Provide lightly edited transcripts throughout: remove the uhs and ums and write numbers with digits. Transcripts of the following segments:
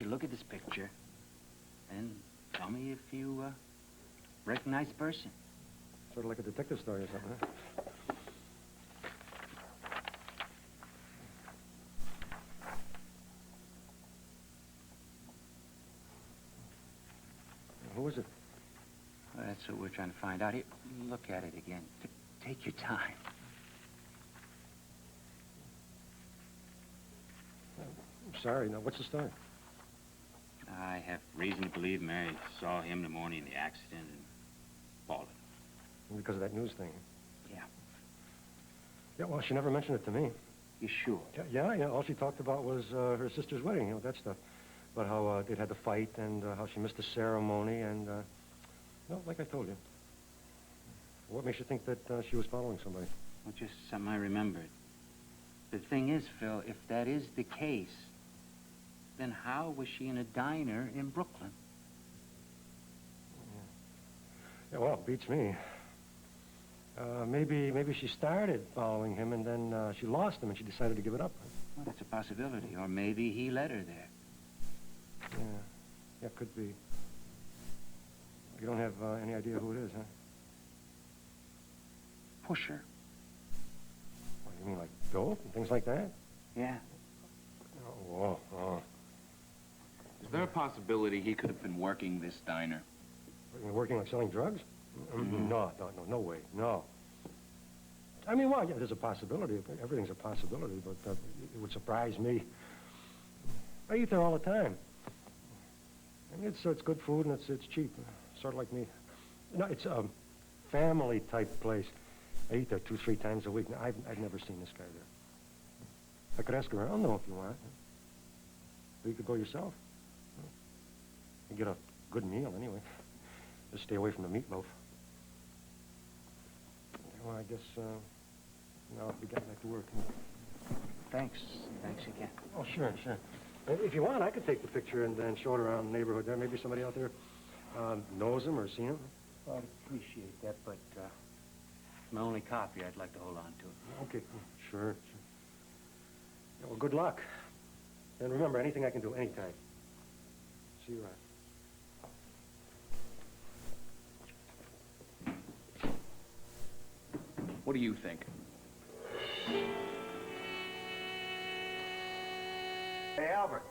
You look at this picture and tell me if you recognize the person. Sort of like a detective story or something, huh? Who is it? Well, that's what we're trying to find out. Here, look at it again. Take your time. I'm sorry. Now, what's the story? I have reason to believe Mary saw him the morning of the accident and followed him. Because of that news thing. Yeah. Yeah, well, she never mentioned it to me. You sure? Yeah. All she talked about was her sister's wedding, that stuff. About how they'd had the fight and how she missed the ceremony and, well, like I told you. What makes you think that she was following somebody? Well, just something I remembered. The thing is, Phil, if that is the case, then how was she in a diner in Brooklyn? Yeah, well, beats me. Maybe she started following him and then she lost him and she decided to give it up. Well, that's a possibility. Or maybe he led her there. Yeah, could be. You don't have any idea who it is, huh? Pusher. What, you mean like dope and things like that? Yeah. Oh. Is there a possibility he could have been working this diner? Working like selling drugs? Mm-hmm. No way, no. I mean, well, yeah, there's a possibility. Everything's a possibility, but it would surprise me. I eat there all the time. I mean, it's good food and it's cheap, sort of like me. No, it's a family-type place. I eat there 2-3 times a week. Now, I've never seen this guy there. I could ask around, though, if you want. Or you could go yourself. You get a good meal, anyway. Just stay away from the meatloaf. Well, I guess, now I'll be getting back to work. Thanks again. Oh, sure. If you want, I could take the picture and then show it around the neighborhood there. Maybe somebody out there knows him or seen him. Well, I'd appreciate that, but it's my only copy. I'd like to hold on to it. Okay, sure. Yeah, well, good luck. And remember, anything I can do, anytime. See you around. What do you think? Hey, Albert.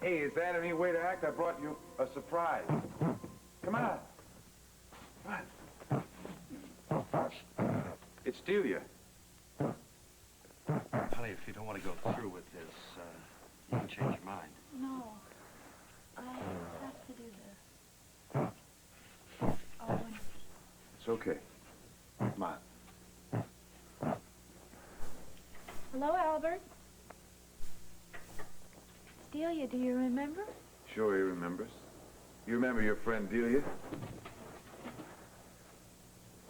Hey, is that any way to act? I brought you a surprise. Come on. Come on. It's Celia. Honey, if you don't want to go through with this, you can change your mind. No. I have to do this. Owen. It's okay. Come on. Hello, Albert. Celia, do you remember? Sure he remembers. You remember your friend Delia?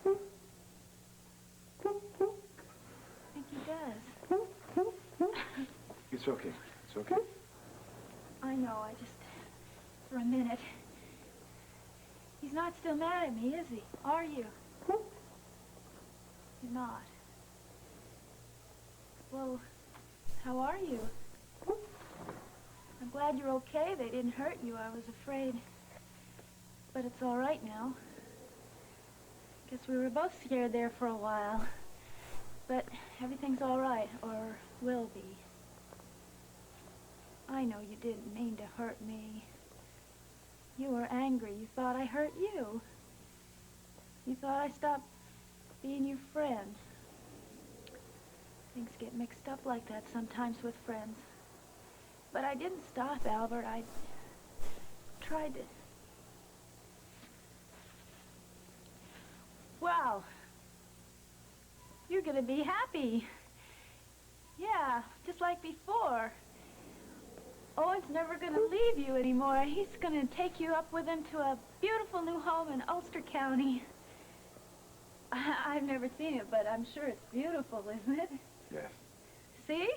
I think he does. It's okay. It's okay. I know, I just... For a minute. He's not still mad at me, is he? Are you? He's not. Well, how are you? I'm glad you're okay. They didn't hurt you. I was afraid. But it's all right now. Guess we were both scared there for a while. But everything's all right, or will be. I know you didn't mean to hurt me. You were angry. You thought I hurt you. You thought I stopped being your friend. Things get mixed up like that sometimes with friends. But I didn't stop, Albert. I tried to... Well, you're gonna be happy. Yeah, just like before. Owen's never gonna leave you anymore. He's gonna take you up with him to a beautiful new home in Ulster County. I've never seen it, but I'm sure it's beautiful, isn't it? Yes. See?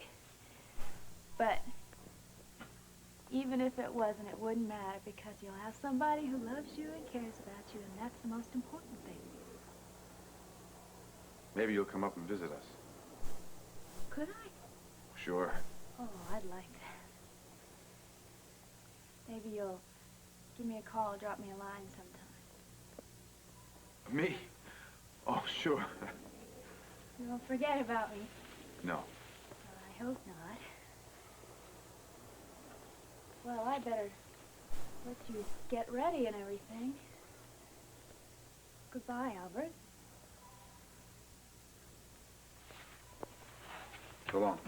But even if it wasn't, it wouldn't matter because you'll have somebody who loves you and cares about you, and that's the most important thing. Maybe you'll come up and visit us. Could I? Sure. Oh, I'd like that. maybe you'll give me a call or drop me a line sometime. Me? Oh, sure. You won't forget about me. No. Well, I hope not. Well, I better let you get ready and everything. Goodbye, Albert. So long.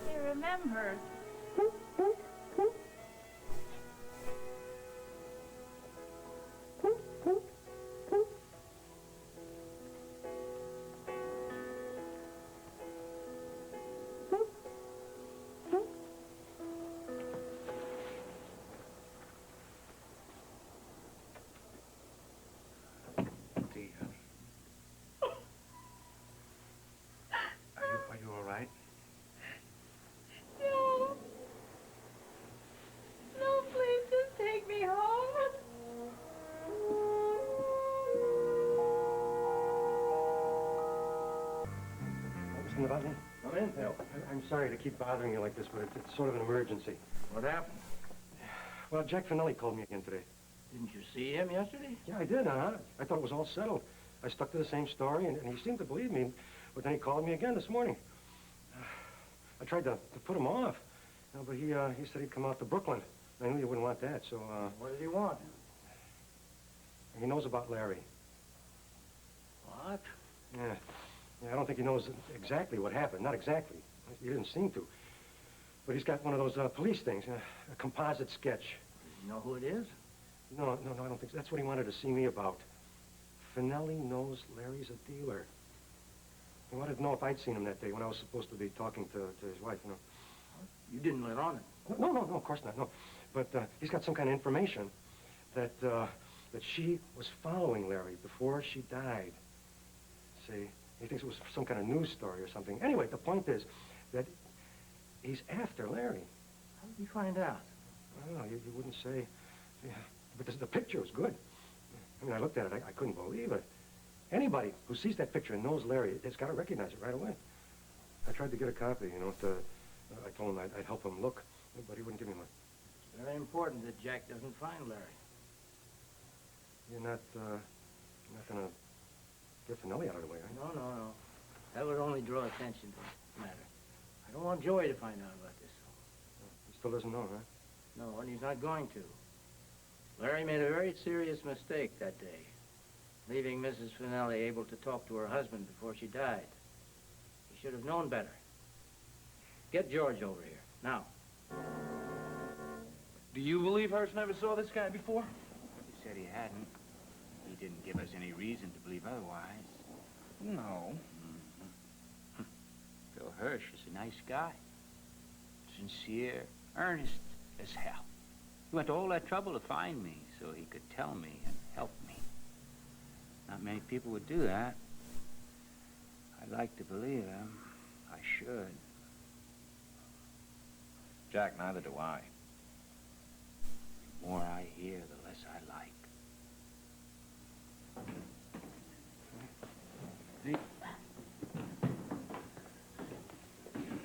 Hey, remember. Are you all right? No. No, please just take me home. Mr. Novotny? Come in, Phil. I'm sorry to keep bothering you like this, but it's sort of an emergency. What happened? Well, Jack Finelli called me again today. Didn't you see him yesterday? Yeah, I did, huh? I thought it was all settled. I stuck to the same story, and he seemed to believe me, but then he called me again this morning. I tried to put him off, but he said he'd come out to Brooklyn. I knew you wouldn't want that, so, What did he want? he knows about Larry. What? Yeah, I don't think he knows exactly what happened. Not exactly. He didn't seem to. But he's got one of those police things, a composite sketch. Does he know who it is? No, I don't think so. That's what he wanted to see me about. Finelli knows Larry's a dealer. He wanted to know if I'd seen him that day when I was supposed to be talking to his wife, you know. You didn't let on it. No, of course not, no. But he's got some kind of information that she was following Larry before she died. See, he thinks it was some kind of news story or something. Anyway, the point is that he's after Larry. How did you find out? I don't know, you wouldn't say. Yeah. But the picture was good. I mean, I looked at it, I couldn't believe it. Anybody who sees that picture and knows Larry has got to recognize it right away. I tried to get a copy, you know, I told him I'd help him look, but he wouldn't give me one. It's very important that Jack doesn't find Larry. You're not gonna get Finelli out of the way, right? No. That would only draw attention to the matter. I don't want Joey to find out about this. He still doesn't know, huh? No, and he's not going to. Larry made a very serious mistake that day, leaving Mrs. Finelli able to talk to her husband before she died. He should have known better. Get George over here, now. Do you believe Hearst never saw this guy before? He said he hadn't. He didn't give us any reason to believe otherwise. No. Phil Hirsch is a nice guy. Sincere, earnest as hell. He went to all that trouble to find me so he could tell me and help me. Not many people would do that. I'd like to believe him. I should. Jack, neither do I. The more I hear, the less I like.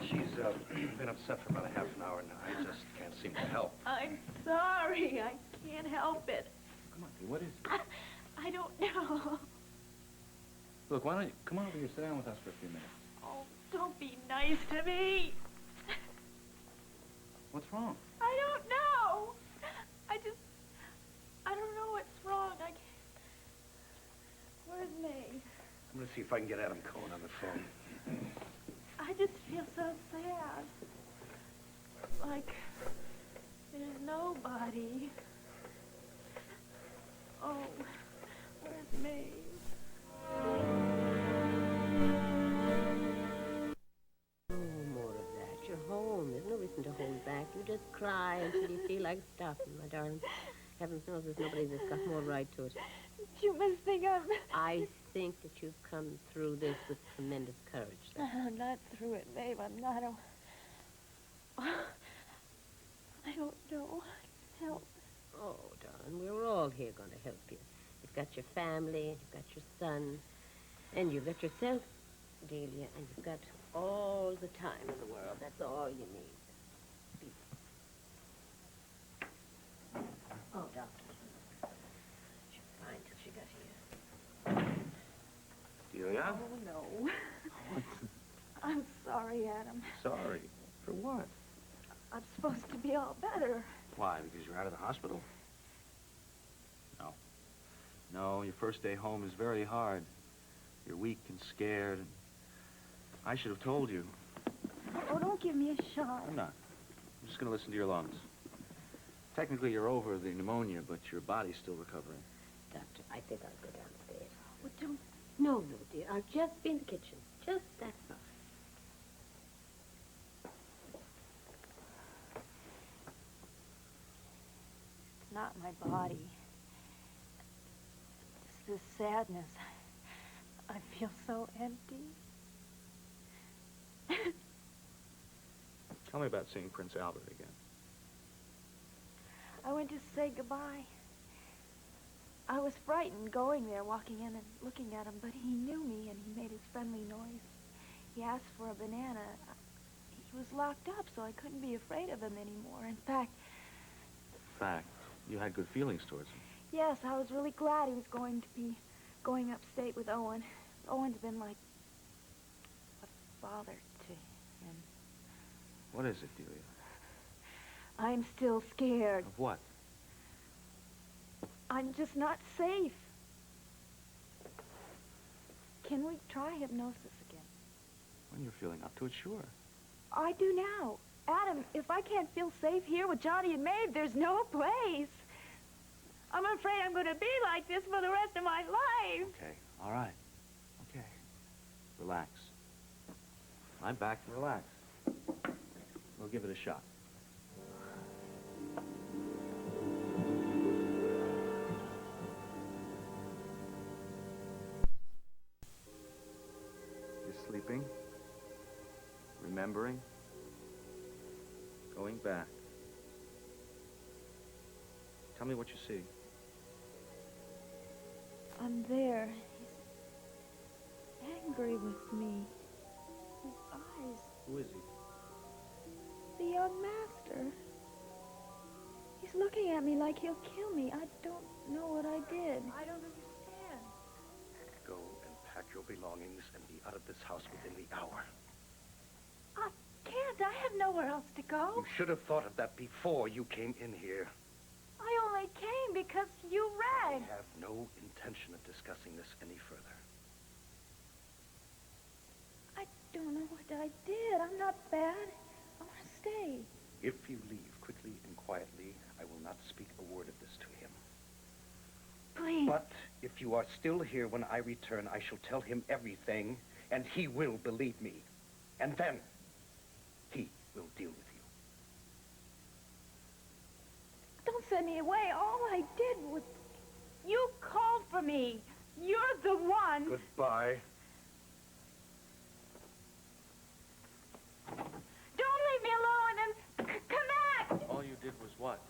She's been upset for about a half an hour now. I just can't seem to help. I'm sorry. I can't help it. Come on, what is it? I don't know. Look, why don't you come over here, sit down with us for a few minutes. Oh, don't be nice to me. What's wrong? I don't know. I don't know what's wrong. I can't. Where's May? I'm gonna see if I can get Adam Cohen on the phone. I just feel so sad. Like there's nobody. Oh, where's May? More of that. You're home. There's no reason to hold back. You just cry until you feel like stopping, my darling. Heavens knows there's nobody that's got more right to it. You must think I think that you've come through this with tremendous courage. I'm not through it, babe. I'm not. I don't know. Help. Oh, darling, we're all here going to help you. You've got your family, you've got your son. And you've got yourself, Delia, and you've got all the time in the world. That's all you need. Oh, doctor. She's fine till she got here. Celia? Oh, no. I'm sorry, Adam. Sorry. For what? I'm supposed to be all better. Why, because you're out of the hospital? No. No, your first day home is very hard. You're weak and scared. I should have told you. Oh, don't give me a shot. I'm not. I'm just going to listen to your lungs. Technically, you're over the pneumonia, but your body's still recovering. Doctor, I think I'll go downstairs. Well, don't. No, dear. I'll just be in the kitchen. Just that much. It's not my body. It's this sadness. I feel so empty. Tell me about seeing Prince Albert again. I went to say goodbye. I was frightened going there, walking in and looking at him, but he knew me and he made his friendly noise. He asked for a banana. He was locked up, so I couldn't be afraid of him anymore. In fact, You had good feelings towards him. yes, I was really glad he was going to be going upstate with Owen. Owen's been like a father to him. What is it, Delia? I'm still scared. Of what? I'm just not safe. Can we try hypnosis again? When you're feeling up to it, sure. I do now. Adam, if I can't feel safe here with Johnny and Maeve, there's no place. I'm afraid I'm going to be like this for the rest of my life. Okay, all right. Okay. Relax. I'm back. Relax. We'll give it a shot. You're sleeping, remembering, going back. Tell me what you see. I'm there. He's angry with me. His eyes. Who is he? The young master. He's looking at me like he'll kill me. I don't know what I did. I don't understand. Go and pack your belongings and be out of this house within the hour. I can't. I have nowhere else to go. You should have thought of that before you came in here. I only came because you I rang. have no intention of discussing this any further. I don't know what I did. I'm not bad. I want to stay. If you leave quickly and quietly, I will not speak a word of this to him. Please. But if you are still here when I return, I shall tell him everything, and he will believe me. And then, he will deal with you. Don't send me away. All I did was... You called for me. You're the one. Goodbye. Don't leave me alone and come back. All you did was what?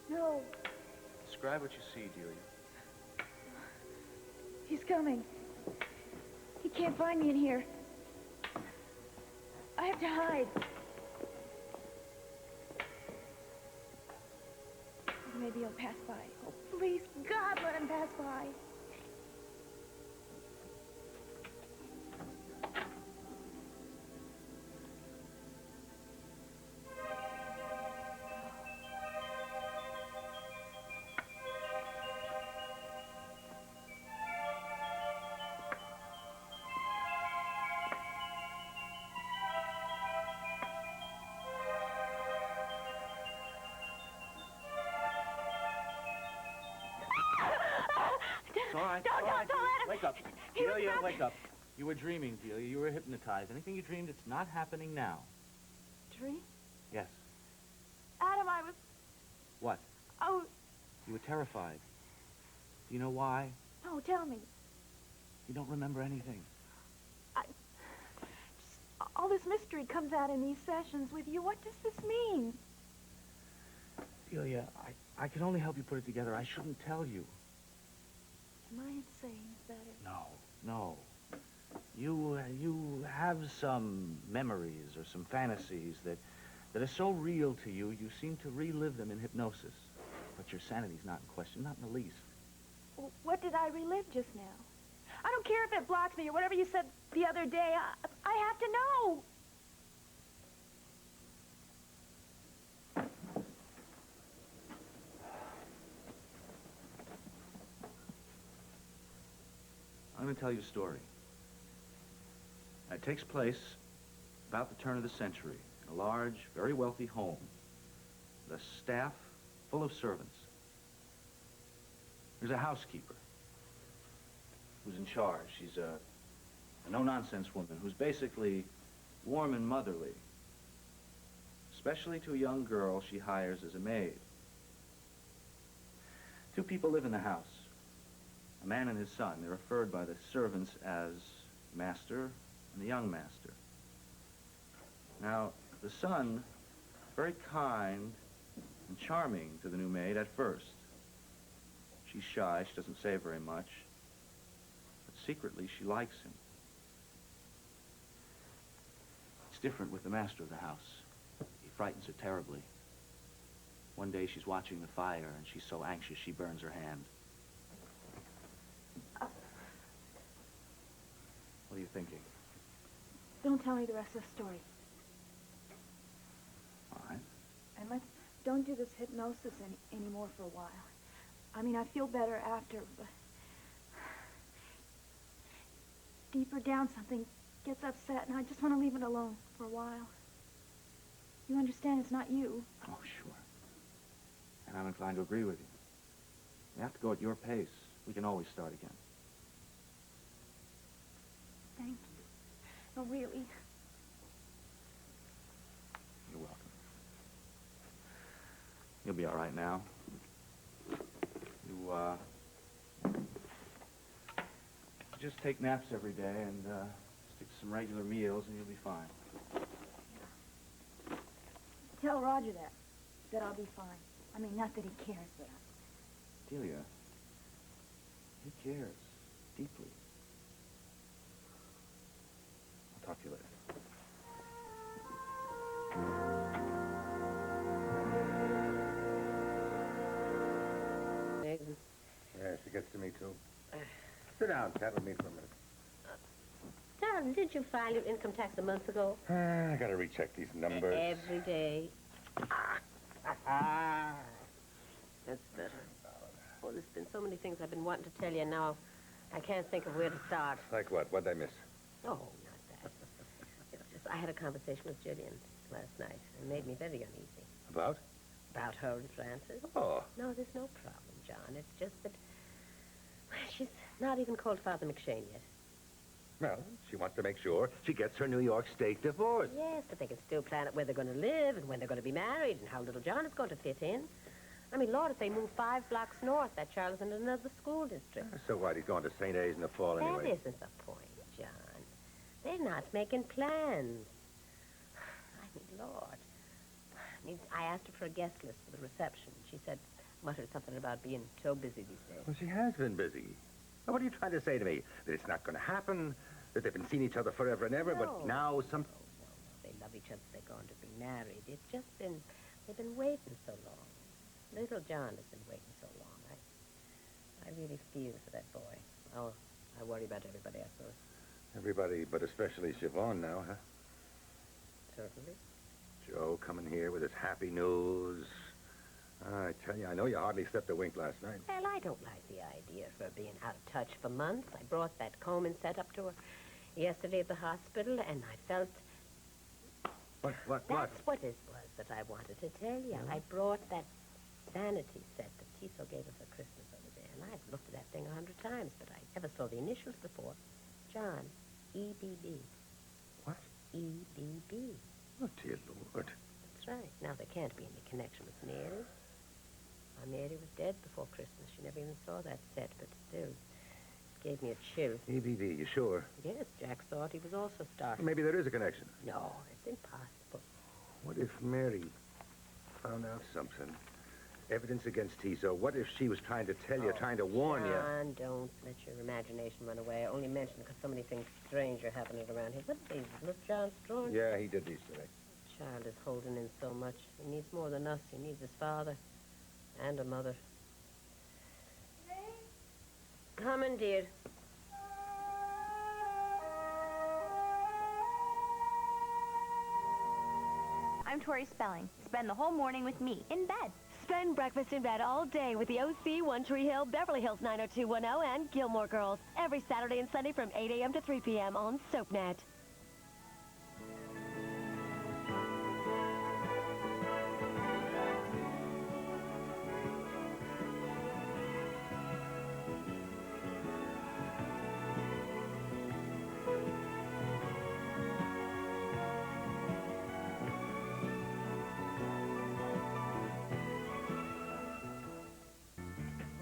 No, Describe what you see, Delia. he's coming. He can't find me in here. I have to hide. Maybe he'll pass by. Oh, please, God, let him pass by. It's all right. Don't let him. Wake up. He was Delia, not- wake up. You were dreaming, Delia. You were hypnotized. Anything you dreamed, it's not happening now. Dream? Yes. Adam, I was... What? Oh, You were terrified. Do you know why? no, tell me. You don't remember anything. All this mystery comes out in these sessions with you. What does this mean? Celia, I can only help you put it together. I shouldn't tell you. Am I insane? Is that it? No. You have some memories or some fantasies that are so real to you, you seem to relive them in hypnosis. But your sanity's not in question, not in the least. What did I relive just now? I don't care if it blocks me or whatever you said the other day. I have to know. I'm going to tell you a story. It takes place about the turn of the century in a large, very wealthy home. The staff full of servants. There's a housekeeper who's in charge. She's a no-nonsense woman who's basically warm and motherly, especially to a young girl she hires as a maid. Two people live in the house, a man and his son. They're referred by the servants as master and the young master. Now, the son, very kind and charming to the new maid at first. She's shy, she doesn't say very much, but secretly she likes him. It's different with the master of the house. He frightens her terribly. One day she's watching the fire and she's so anxious she burns her hand. What are you thinking? Don't tell me the rest of the story. All right. And don't do this hypnosis anymore for a while. I mean, I feel better after, but deeper down something gets upset and I just want to leave it alone for a while. You understand it's not you. Oh, sure. And I'm inclined to agree with you. You have to go at your pace. We can always start again. Thank you. No, really. You're welcome. You'll be all right now. You, just take naps every day and, stick to some regular meals and you'll be fine. Tell Roger that I'll be fine. I mean, not that he cares, but Celia, he cares deeply. I'll talk to you later. Megan. Yeah, she gets to me, too. Sit down, chat with me for a minute. Darling, did you file your income tax a month ago? I gotta recheck these numbers. Every day. That's better. Oh, there's been so many things I've been wanting to tell you, and now I can't think of where to start. Like what? What'd I miss? Oh, not that. It's just, I had a conversation with Jillian last night. It made me very uneasy. About? About her and Francis. Oh. No, there's no problem, John. It's just that she's not even called Father McShane yet. Well, she wants to make sure she gets her New York State divorce. Yes, but they can still plan it where they're going to live and when they're going to be married and how little John is going to fit in. I mean, Lord, if they move 5 blocks north, that child is in another school district. So what? He's going to St. A's in the fall anyway. That isn't the point, John. They're not making plans. I mean, Lord. I mean, I asked her for a guest list for the reception. She said, muttered something about being so busy these days. Well, she has been busy. Now, what are you trying to say to me? That it's not going to happen? That they've been seeing each other forever and ever, No. but now some... No. They love each other. They're going to be married. It's just been... They've been waiting so long. Little John has been waiting so long. I really feel for that boy. Oh, I worry about everybody, I suppose. Everybody, but especially Siobhan now, huh? Certainly. Joe coming here with his happy news. I tell you, I know you hardly slept a wink last night. Well, I don't like the idea of her being out of touch for months. I brought that comb and set up to her yesterday at the hospital, and I felt... What? That's what it was that I wanted to tell you. I brought that vanity set that Tiso gave her for Christmas over there, and I've looked at that thing 100 times, but I never saw the initials before. John, E.B.B. What? E.B.B. Oh, dear Lord. That's right. Now, there can't be any connection with Mary. Our Mary was dead before Christmas. She never even saw that set, but still, it gave me a chill. EBD, you sure? Yes, Jack thought he was also startled. Maybe there is a connection. No, it's impossible. What if Mary found out something Evidence against Tizo. What if she was trying to tell you, trying to warn you? John, don't let your imagination run away. I only mentioned because so many things strange are happening around here. What are these? Look, John Strong? Yeah, he did these today. Child is holding in so much. He needs more than us. He needs his father and a mother. Coming, dear. I'm Tori Spelling. Spend the whole morning with me, in bed. Spend breakfast in bed all day with the OC, One Tree Hill, Beverly Hills 90210, and Gilmore Girls. Every Saturday and Sunday from 8 a.m. to 3 p.m. on SoapNet.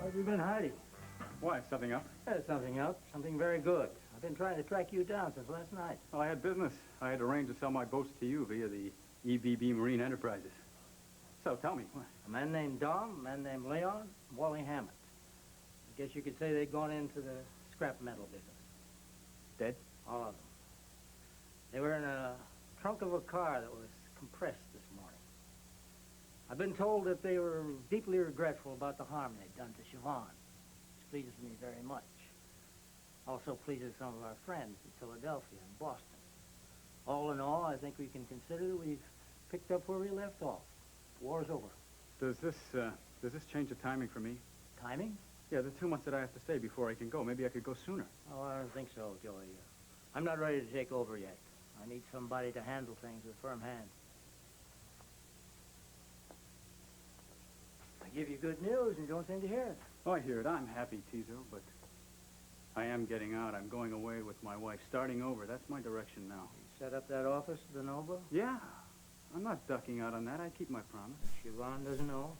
Where have you been hiding? Why, something up? There's something up, something very good. I've been trying to track you down since last night. Well, I had business. I had arranged to sell my boats to you via the EBB Marine Enterprises. So, tell me, what? A man named Dom, a man named Leon, Wally Hammond. I guess you could say they'd gone into the scrap metal business. Dead? All of them. They were in a trunk of a car that was compressed this morning. I've been told that they were deeply regretful about the harm they'd done to Siobhan. Which pleases me very much. Also pleases some of our friends in Philadelphia and Boston. All in all, I think we can consider that we've picked up where we left off. War's over. Does this change the timing for me? Timing? Yeah, the 2 months that I have to stay before I can go. Maybe I could go sooner. Oh, I don't think so, Joey. I'm not ready to take over yet. I need somebody to handle things with firm hands. I give you good news and you don't seem to hear it. Oh, I hear it. I'm happy, Tizo, but I am getting out. I'm going away with my wife, starting over. That's my direction now. You set up that office at the Nova? Yeah. I'm not ducking out on that. I keep my promise. Siobhan doesn't know?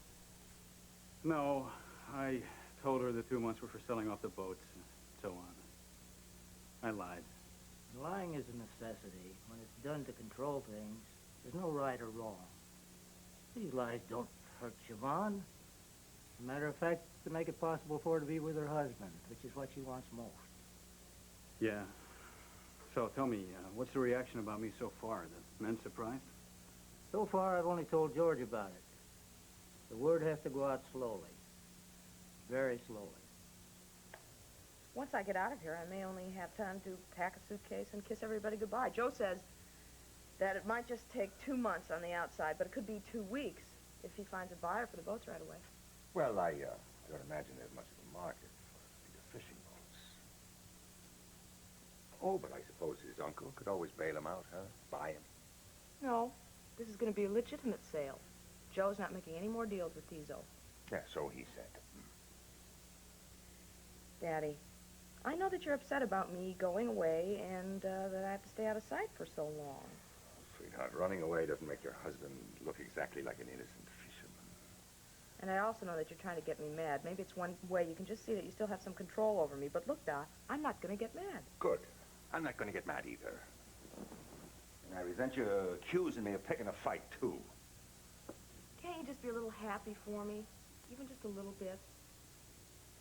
No. I told her the 2 months were for selling off the boats and so on. I lied. Lying is a necessity. When it's done to control things, there's no right or wrong. These lies don't hurt Siobhan. As a matter of fact, to make it possible for her to be with her husband, which is what she wants most. Yeah. So, tell me, what's the reaction about me so far? The men surprised? So far, I've only told George about it. The word has to go out slowly. Very slowly. Once I get out of here, I may only have time to pack a suitcase and kiss everybody goodbye. Joe says that it might just take 2 months on the outside, but it could be 2 weeks if he finds a buyer for the boats right away. Well, I don't imagine there's much of a market for bigger fishing boats. Oh, but I suppose his uncle could always bail him out, huh? Buy him. No, this is going to be a legitimate sale. Joe's not making any more deals with Tizo. Yeah, so he said. Daddy, I know that you're upset about me going away and that I have to stay out of sight for so long. Sweetheart, running away doesn't make your husband look exactly like an innocent fisherman. And I also know that you're trying to get me mad. Maybe it's one way you can just see that you still have some control over me. But look, Doc, I'm not going to get mad. Good. I'm not going to get mad either. And I resent you accusing me of picking a fight, too. Can't you just be a little happy for me? Even just a little bit?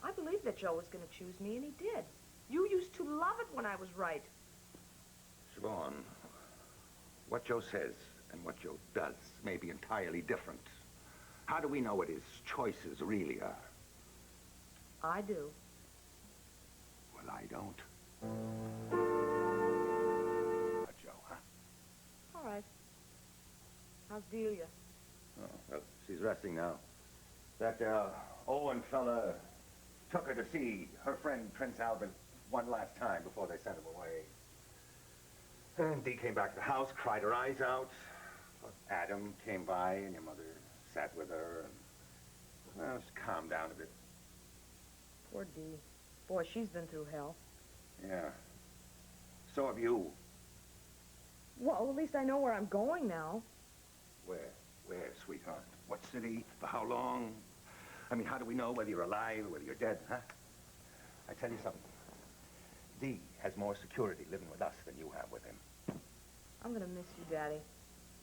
I believed that Joe was going to choose me, and he did. You used to love it when I was right. Siobhan, what Joe says and what Joe does may be entirely different. How do we know what his choices really are? I do. Well, I don't. Joe, huh? All right. How's Delia? Oh, well, she's resting now. That Owen fella took her to see her friend Prince Albert one last time before they sent him away. And Dee came back to the house, cried her eyes out. Adam came by and your mother sat with her and, well, just calmed down a bit. Poor Dee. Boy, she's been through hell. Yeah. So have you. Well, at least I know where I'm going now. Where? Where, sweetheart? What city? For how long? I mean, how do we know whether you're alive or whether you're dead, huh? I tell you something. Dee has more security living with us than you have with him. I'm gonna miss you, Daddy.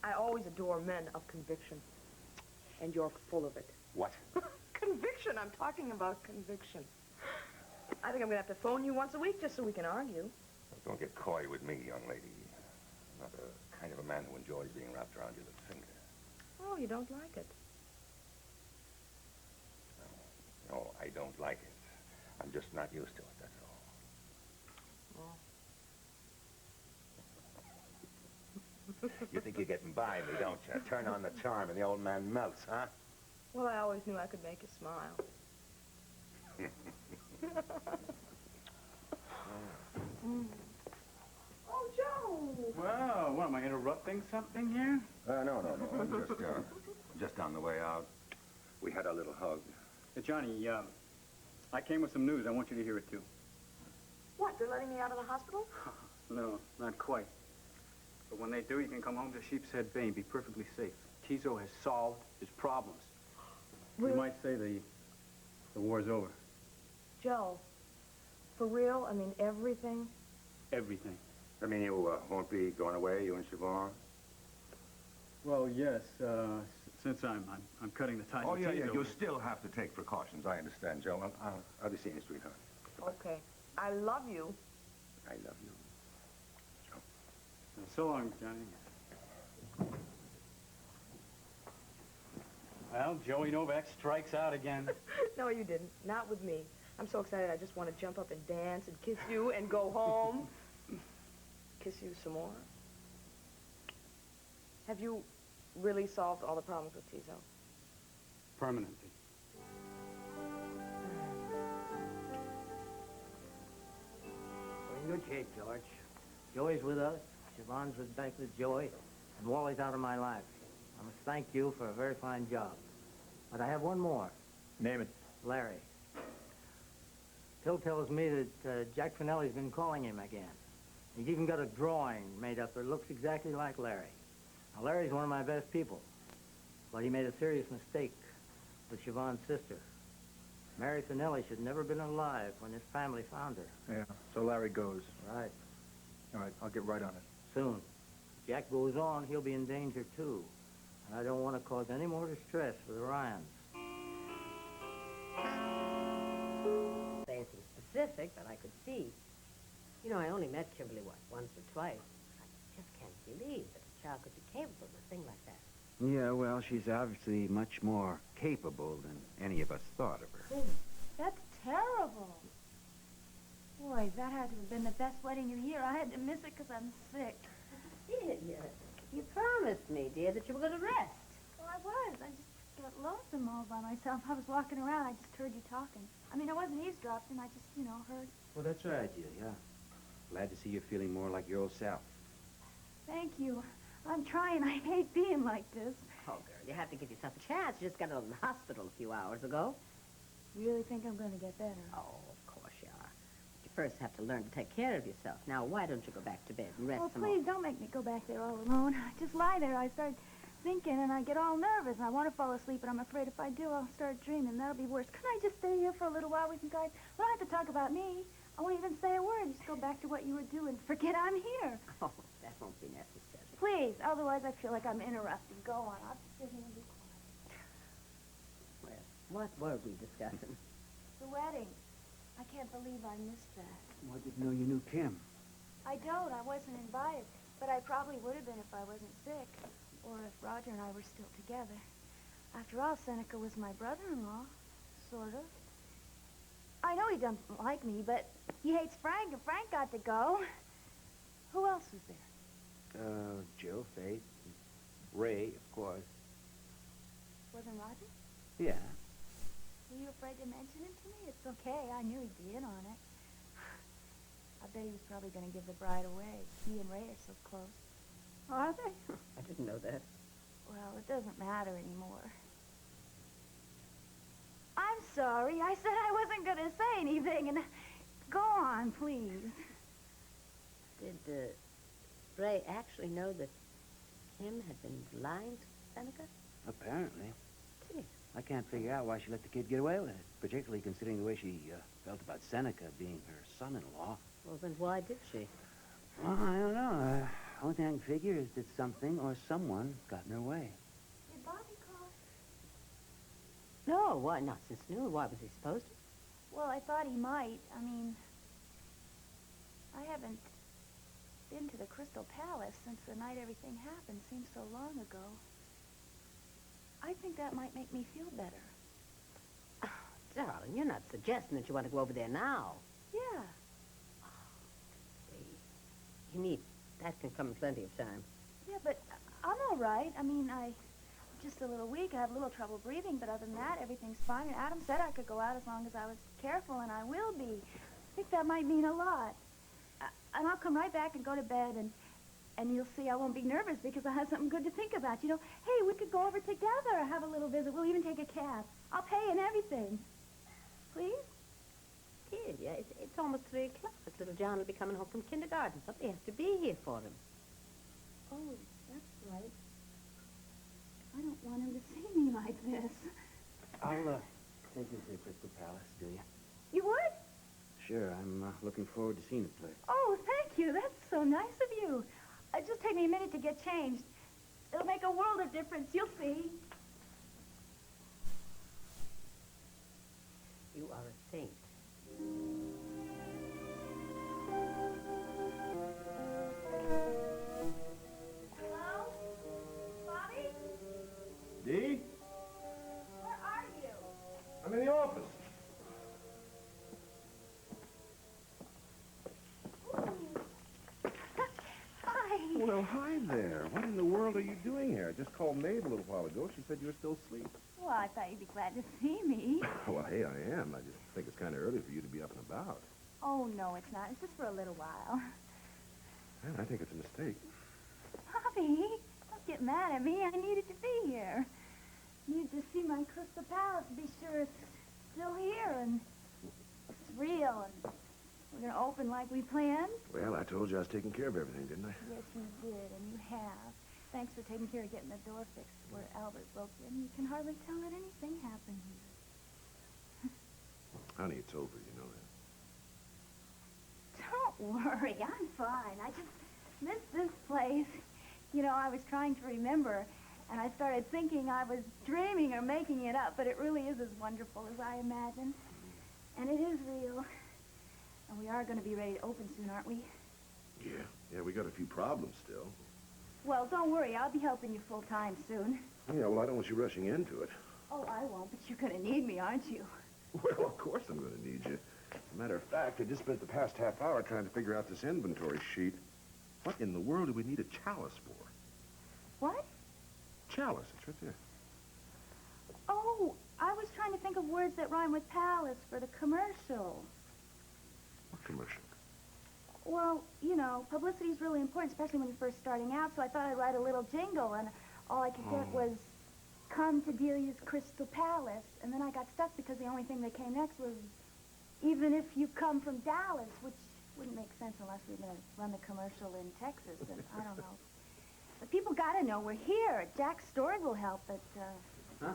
I always adore men of conviction. and you're full of it. What? Conviction. I'm talking about conviction. I think I'm going to have to phone you once a week just so we can argue. Don't get coy with me, young lady. I'm not the kind of a man who enjoys being wrapped around your little finger. Oh, you don't like it? No, I don't like it. I'm just not used to it, that's all. Oh. You think you're getting by me, don't you? Turn on the charm and the old man melts, huh? Well, I always knew I could make you smile. Oh, Joe! Well, what, am I interrupting something here? No. I'm just on the way out. We had a little hug. Hey, Johnny, I came with some news. I want you to hear it, too. What, they're letting me out of the hospital? No, not quite. But when they do, you can come home to Sheepshead Bay and be perfectly safe. Tizo has solved his problems. Really? You might say the war's over. Joe, for real? I mean, everything? Everything. I mean, you won't be going away, you and Siobhan? Well, yes, since I'm cutting the ties Oh, with yeah, Tizo. you'll still have to take precautions. I understand, Joe. I'll be seeing you, sweetheart. Okay. I love you. I love you. Joe. So long, Johnny. Well, Joey Novak strikes out again. No, you didn't. Not with me. I'm so excited I just want to jump up and dance and kiss you and go home. Kiss you some more. Have you really solved all the problems with Tizo? Permanently. We're in good shape, George. Joey's with us, Siobhan's back with Joey, and Wally's out of my life. I must thank you for a very fine job. But I have one more. Name it. Larry. Phil tells me that Jack Finelli's been calling him again. He's even got a drawing made up that looks exactly like Larry. Now, Larry's one of my best people, but he made a serious mistake with Siobhan's sister. Mary Finelli should never have been alive when his family found her. Yeah, so Larry goes. Right. All right, I'll get right on it. Soon. If Jack goes on, he'll be in danger, too. And I don't want to cause any more distress for the Ryans. Say anything specific, but I could see. You know, I only met Kimberly, once or twice. I just can't believe that a child could be capable of a thing like that. Yeah, well, she's obviously much more capable than any of us thought of her. That's terrible. Boy, that had to have been the best wedding of the year. I had to miss it because I'm sick. Did you? You promised me, dear, that you were going to rest. Well, I was. I just got lonesome all by myself. I was walking around. I just heard you talking. I mean, I wasn't eavesdropping. I just, heard. Well, that's right, Julia. Glad to see you feeling more like your old self. Thank you. I'm trying. I hate being like this. Oh, girl, you have to give yourself a chance. You just got out of the hospital a few hours ago. You really think I'm going to get better? Oh, of course you are. But you first have to learn to take care of yourself. Now, why don't you go back to bed and rest some Please more? don't make me go back there all alone. I just lie there. I start thinking, and I get all nervous. And I want to fall asleep, but I'm afraid if I do, I'll start dreaming. That'll be worse. Can I just stay here for a little while with you guys? We don't have to talk about me. I won't even say a word. Just go back to what you were doing. Forget I'm here. Oh, that won't be necessary. Please. Otherwise, I feel like I'm interrupting. Go on. I'll just sit here and be quiet. Well, what were we discussing? The wedding. I can't believe I missed that. Well, I didn't know you knew Kim. I don't. I wasn't invited. But I probably would have been if I wasn't sick. Or if Roger and I were still together. After all, Seneca was my brother-in-law. Sort of. I know he doesn't like me, but he hates Frank, and Frank got to go. Who else was there? Jill, Faith, Ray, of course. Wasn't Roger? Yeah. Were you afraid to mention him to me? It's okay. I knew he'd be in on it. I bet he was probably going to give the bride away. He and Ray are so close. Are they? I didn't know that. Well, it doesn't matter anymore. I'm sorry. I said I wasn't going to say anything, and go on, please. Did Ray actually know that Kim had been lying to Seneca? Apparently. Gee. I can't figure out why she let the kid get away with it, particularly considering the way she felt about Seneca being her son-in-law. Well, then why did she? Well, I don't know. Only thing I can figure is that something or someone got in her way. Did Bobby call? No, why not since noon? Why was he supposed to? Well, I thought he might. I mean, I haven't been to the Crystal Palace since the night everything happened. Seems so long ago. I think that might make me feel better. Oh, darling, you're not suggesting that you want to go over there now. Yeah. You need. That can come in plenty of time. Yeah, but I'm all right. I mean, I'm just a little weak. I have a little trouble breathing, but other than that, everything's fine. And Adam said I could go out as long as I was careful, and I will be. I think that might mean a lot. And I'll come right back and go to bed, and you'll see I won't be nervous because I have something good to think about. You know, hey, we could go over together, have a little visit. We'll even take a cab. I'll pay and everything. Please? Kid, yeah, it's almost 3 o'clock. Little John will be coming home from kindergarten. Somebody has to be here for him. Oh, that's right. I don't want him to see me like this. I'll take you to the Crystal Palace, do you? You would? Sure, I'm looking forward to seeing the place. Oh, thank you. That's so nice of you. Just take me a minute to get changed. It'll make a world of difference. You'll see. You are a saint. Hello? Bobby? Dee? Where are you? I'm in the office. Hi. Well, hi there. What in the world are you doing here? I just called Maeve a little while ago. She said you were still asleep. Well, I thought you'd be glad to see me. Well, hey, I am. I just think it's kind of early for you to be up and about. Oh, no, it's not. It's just for a little while. Man, I think it's a mistake. Bobby, don't get mad at me. I needed to be here. Needed to see my Crystal Palace, be sure it's still here and it's real and we're going to open like we planned. Well, I told you I was taking care of everything, didn't I? Yes, you did, and you have. Thanks for taking care of getting the door fixed where Albert broke in. You can hardly tell that anything happened here. Honey, it's over. You know that. Don't worry, I'm fine. I just miss this place. You know, I was trying to remember, and I started thinking I was dreaming or making it up, but it really is as wonderful as I imagined. And it is real. And we are going to be ready to open soon, aren't we? Yeah, we got a few problems still. Well, don't worry. I'll be helping you full time soon. Yeah, well, I don't want you rushing into it. Oh, I won't, but you're going to need me, aren't you? Well, of course I'm going to need you. As a matter of fact, I just spent the past half hour trying to figure out this inventory sheet. What in the world do we need a chalice for? What? Chalice, it's right there. Oh, I was trying to think of words that rhyme with palace for the commercial. What commercial? Well, you know, publicity's really important, especially when you're first starting out, so I thought I'd write a little jingle, and all I could get was, come to Delia's Crystal Palace, and then I got stuck because the only thing that came next was, even if you come from Dallas, which wouldn't make sense unless we were going to run the commercial in Texas, and I don't know. But people got to know we're here. Jack's story will help, but, Huh?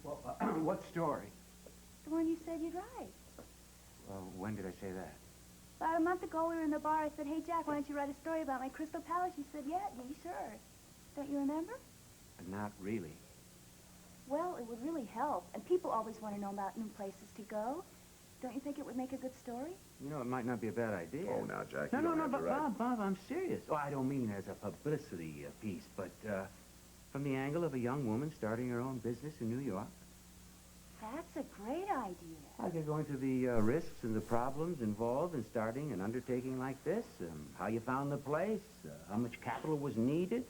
Well, what story? the one you said you'd write. Well, when did I say that? About a month ago, we were in the bar. I said, hey, Jack, why don't you write a story about my Crystal Palace? You said, yeah, sure. Don't you remember? Not really. Well, it would really help. And people always want to know about new places to go. Don't you think it would make a good story? You know, it might not be a bad idea. Oh, now, Jack, No, you don't have to but write. Bob, I'm serious. Oh, I don't mean as a publicity piece, but from the angle of a young woman starting her own business in New York. That's a great idea. I could go into the risks and the problems involved in starting an undertaking like this, how you found the place, how much capital was needed,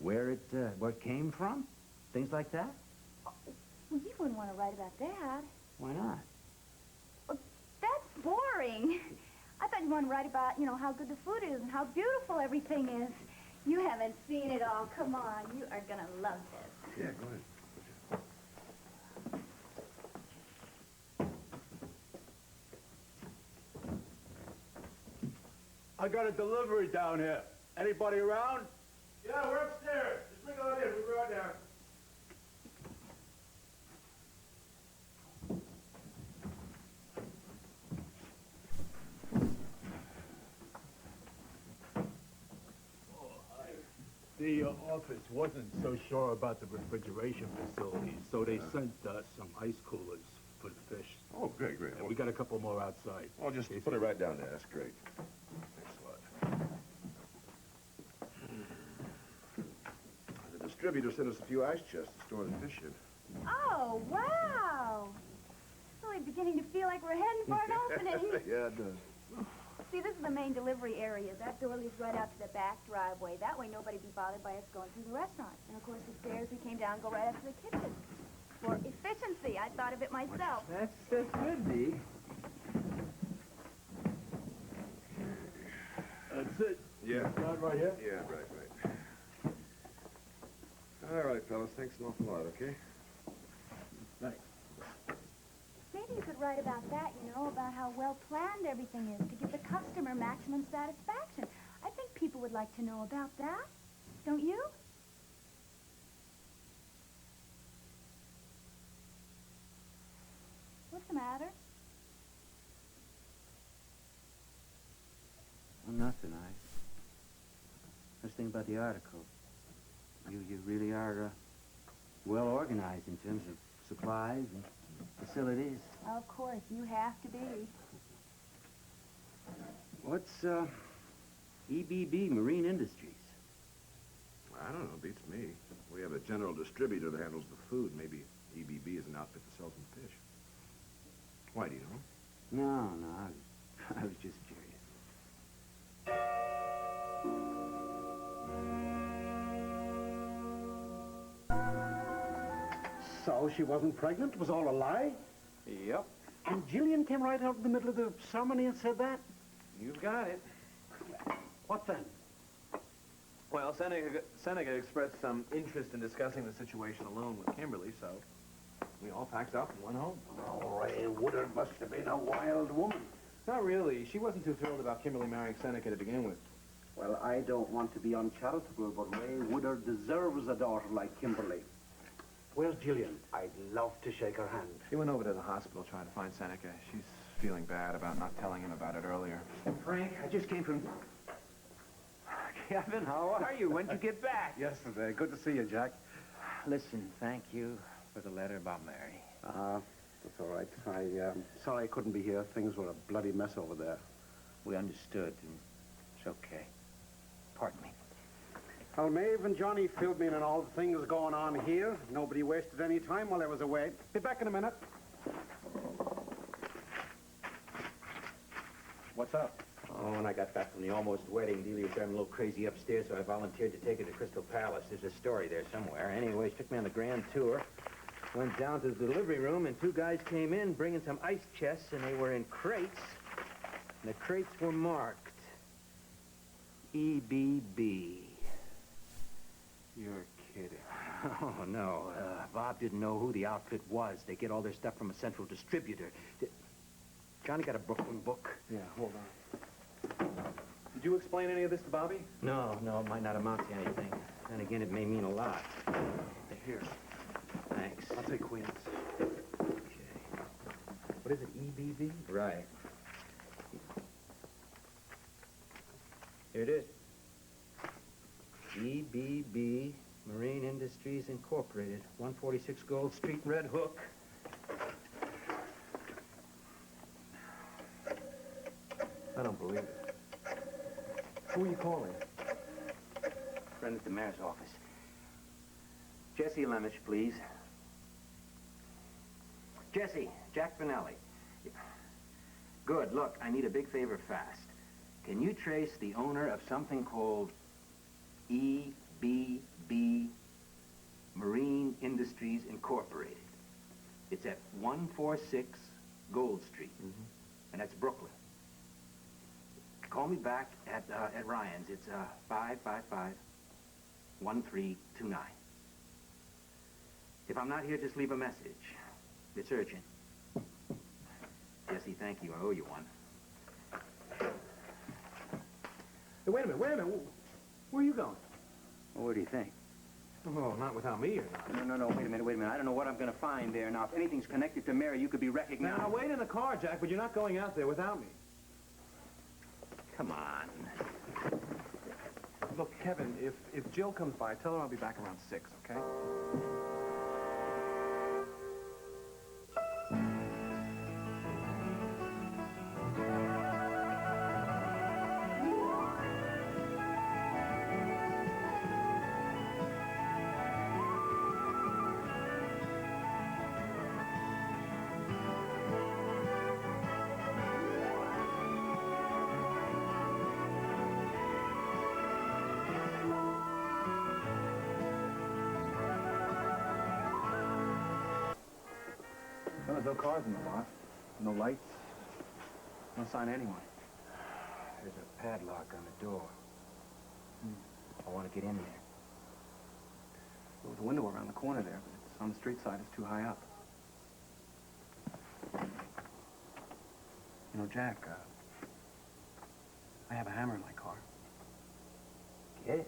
where it came from, things like that. Well, you wouldn't want to write about that. Why not? Well, that's boring. I thought you wanted to write about, you know, how good the food is and how beautiful everything is. You haven't seen it all. Come on, you are going to love this. Yeah, go ahead. I got a delivery down here. Anybody around? Yeah, we're upstairs. Just bring it on in. We'll be right down. The office wasn't so sure about the refrigeration facilities, so they sent some ice coolers for the fish. Oh, great, great. And we got a couple more outside. Well, just put it right down there. That's great. Thanks a lot. The distributor sent us a few ice chests to store the fish in. Oh, wow. It's really beginning to feel like we're heading for an opening. Yeah, it does. See, this is the main delivery area. That door leads right out to the back driveway. That way nobody'd be bothered by us going through the restaurant. And, of course, the stairs we came down go right up to the kitchen. For efficiency, I thought of it myself. That's good, Dee. That's it. Yeah. Start right here? Yeah, right. All right, fellas. Thanks an awful lot, okay? Right. Maybe you could write about that, you know, about how well-planned everything is to give the customer maximum satisfaction. I think people would like to know about that. Don't you? What's the matter? Well, nothing. I was thinking about the article. You really are well organized in terms of supplies and facilities. Of course, you have to be. What's EBB Marine Industries? I don't know. Beats me. We have a general distributor that handles the food. Maybe EBB is an outfit that sells some fish. Why, do you know? No, I was just curious. So she wasn't pregnant? It was all a lie? Yep. And Jillian came right out in the middle of the ceremony and said that? You've got it. What then? Well, Seneca expressed some interest in discussing the situation alone with Kimberly, so we all packed up and went home. Oh, Ray Woodard must have been a wild woman. Not really. She wasn't too thrilled about Kimberly marrying Seneca to begin with. Well, I don't want to be uncharitable, but Ray Woodard deserves a daughter like Kimberly. Where's Jillian? I'd love to shake her hand. She went over to the hospital trying to find Seneca. She's feeling bad about not telling him about it earlier. Frank, I just came from... Kevin, how are you? When'd you get back? Yesterday. Good to see you, Jack. Listen, thank you for the letter about Mary. That's all right. Sorry I couldn't be here. Things were a bloody mess over there. We understood, and it's okay. Pardon me. Well, Maeve and Johnny filled me in on all the things going on here. Nobody wasted any time while I was away. Be back in a minute. What's up? Oh, when I got back from the almost wedding, Delia was driving a little crazy upstairs, so I volunteered to take her to Crystal Palace. There's a story there somewhere. Anyway, she took me on the grand tour. Went down to the delivery room, and two guys came in bringing some ice chests, and they were in crates. And the crates were marked EBB. You're kidding. Oh, no. Bob didn't know who the outfit was. They get all their stuff from a central distributor. Johnny got a Brooklyn book. Yeah, hold on. Did you explain any of this to Bobby? No, it might not amount to anything. Then again, it may mean a lot. Here. Thanks. I'll take Queens. Okay. What is it, EBV? Right. Here it is. EBB Marine Industries Incorporated, 146 Gold Street, Red Hook. I don't believe it. Who are you calling? Friend at the mayor's office. Jesse Lemish, please. Jesse, Jack Finelli. Good, look, I need a big favor fast. Can you trace the owner of something called EBB Marine Industries Incorporated? It's at 146 Gold Street, and that's Brooklyn. Call me back at Ryan's. It's 555-1329. If I'm not here, just leave a message. It's urgent. Jesse, thank you. I owe you one. Hey, wait a minute. Where are you going? Well, what do you think? Oh, not without me, you're not. No, wait a minute. I don't know what I'm going to find there. Now, if anything's connected to Mary, you could be recognized. Now, wait in the car, Jack, but you're not going out there without me. Come on. Look, Kevin, if Jill comes by, tell her I'll be back around 6, okay? Well, there's no cars in the lot. No lights. No sign of anyone. There's a padlock on the door. I want to get in there. There was a window around the corner there, but it's on the street side. It's too high up. You know, Jack, I have a hammer in my car. Get it?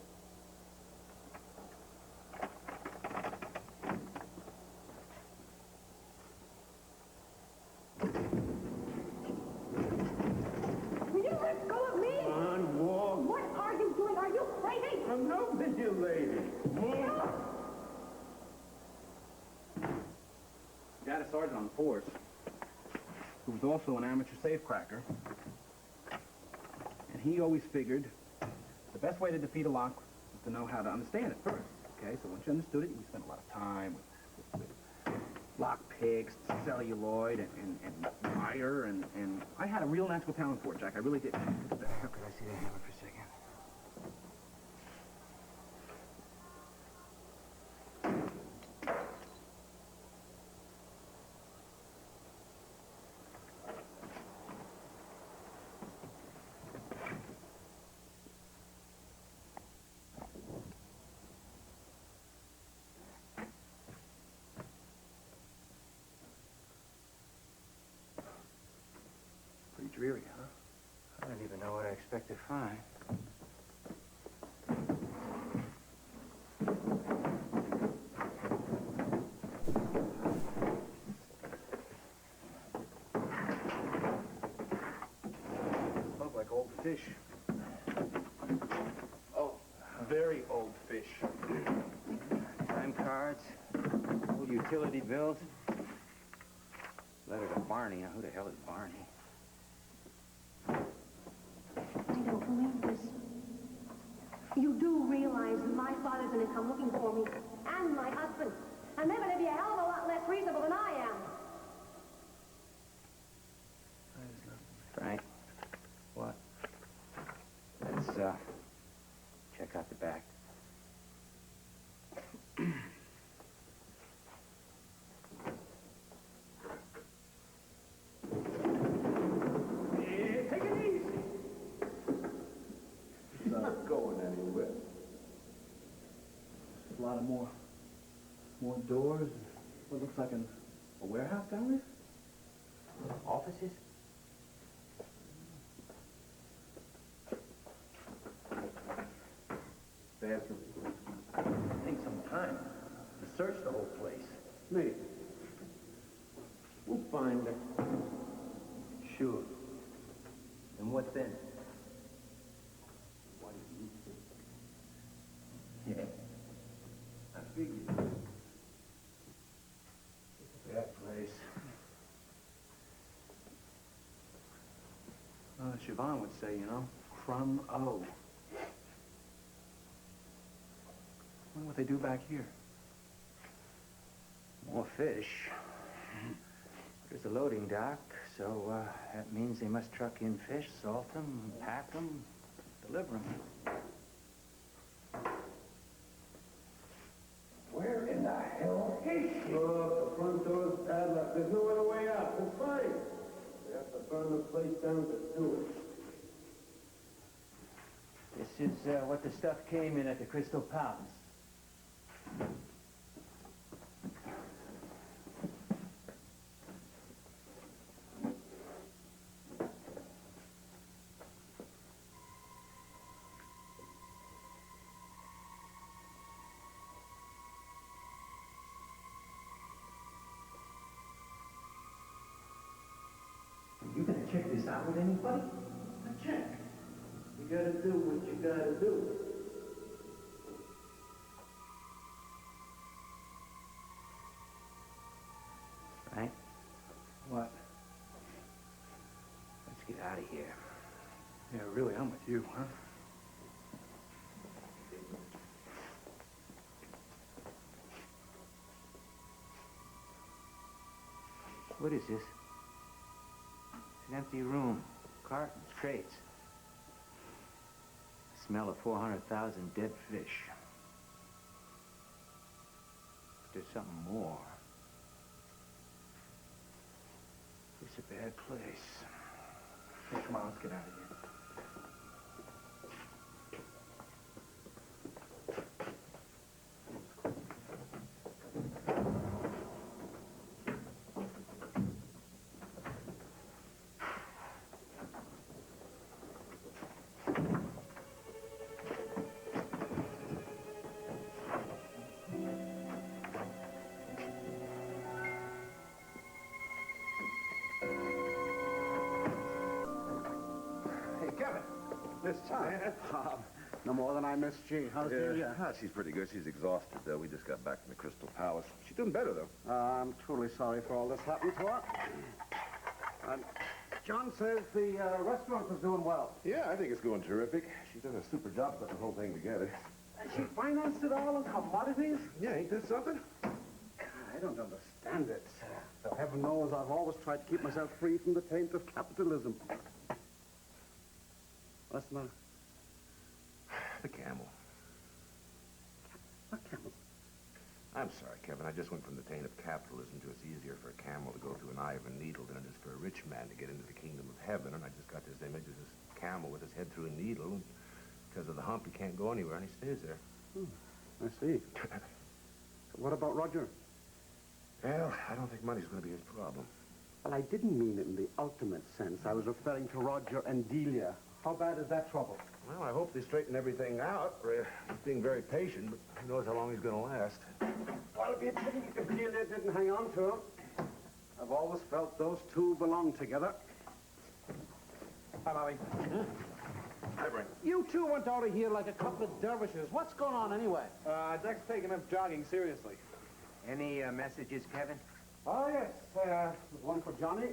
Will you let go of me? Come on, walk. What are you doing? Are you crazy? I'm helping you, lady. Move. We had a sergeant on the force who was also an amateur safecracker. And he always figured the best way to defeat a lock was to know how to understand it first. Okay, so once you understood it, we spent a lot of time with lock picks, celluloid, and wire, and I had a real natural talent for it, Jack. I really did. How could I see the hammer for a second? Pretty dreary, huh? I don't even know what I expect to find. Smells like old fish. Oh, very old fish. Time cards, old utility bills. Letter to Barney. Now, who the hell is Barney? I don't believe this. You do realize my father's gonna come looking for me, and my husband. And they're gonna be a hell of a lot less reasonable than I am. Frank, what? Let's, check out the back. Take it easy. It's not going anywhere. A lot of more doors. And what looks like a warehouse down there? Offices? Bathroom. Take some time to search the whole place. Me. We'll find it. Sure. And what then? What do you think? Yeah. I figured. That place. Siobhan would say, you know, crumb O. Wonder what they do back here. More fish. There's a loading dock, so that means they must truck in fish, salt them, pack them, deliver them. Where in the hell is she? Look, the front door's padlocked. There's no other way out. We'll find it. We have to burn the place down to do it. This is what the stuff came in at the Crystal Palace. You gonna check this out with anybody? Now check. You gotta do what you gotta do. Hank, What? let's get out of here. Yeah, really, I'm with you, huh? What is this? It's an empty room. Cartons, crates. Smell of 400,000 dead fish. But there's something more. It's a bad place. Hey, come on, let's get out of here. Hey, Kevin. This time. No more than I miss G. How's Celia? She's pretty good. She's exhausted, though. We just got back from the Crystal Palace. She's doing better, though. I'm truly sorry for all this happened to her. John says the restaurant is doing well. Yeah, I think it's going terrific. She's done a super job putting the whole thing together. She financed it all on commodities? Yeah, ain't that something? I don't understand it. So heaven knows I've always tried to keep myself free from the taint of capitalism. What's the matter? The camel. What camel? I'm sorry, Kevin. I just went from the taint of capitalism to it's easier for a camel to go through an eye of a needle than it is for a rich man to get into the kingdom of heaven. And I just got this image of this camel with his head through a needle. And because of the hump, he can't go anywhere, and he stays there. I see. What about Roger? Well, I don't think money's going to be his problem. Well, I didn't mean it in the ultimate sense. I was referring to Roger and Delia. How bad is that trouble? Well, I hope they straighten everything out. He's being very patient, but who knows how long he's going to last. Well, it'd be a pity if Delia didn't hang on to him. I've always felt those two belong together. Hi, Bobby. Hi, Brent. You two went out of here like a couple of dervishes. What's going on anyway? Jack's taking up jogging seriously. Any messages, Kevin? Oh, yes. There's one for Johnny.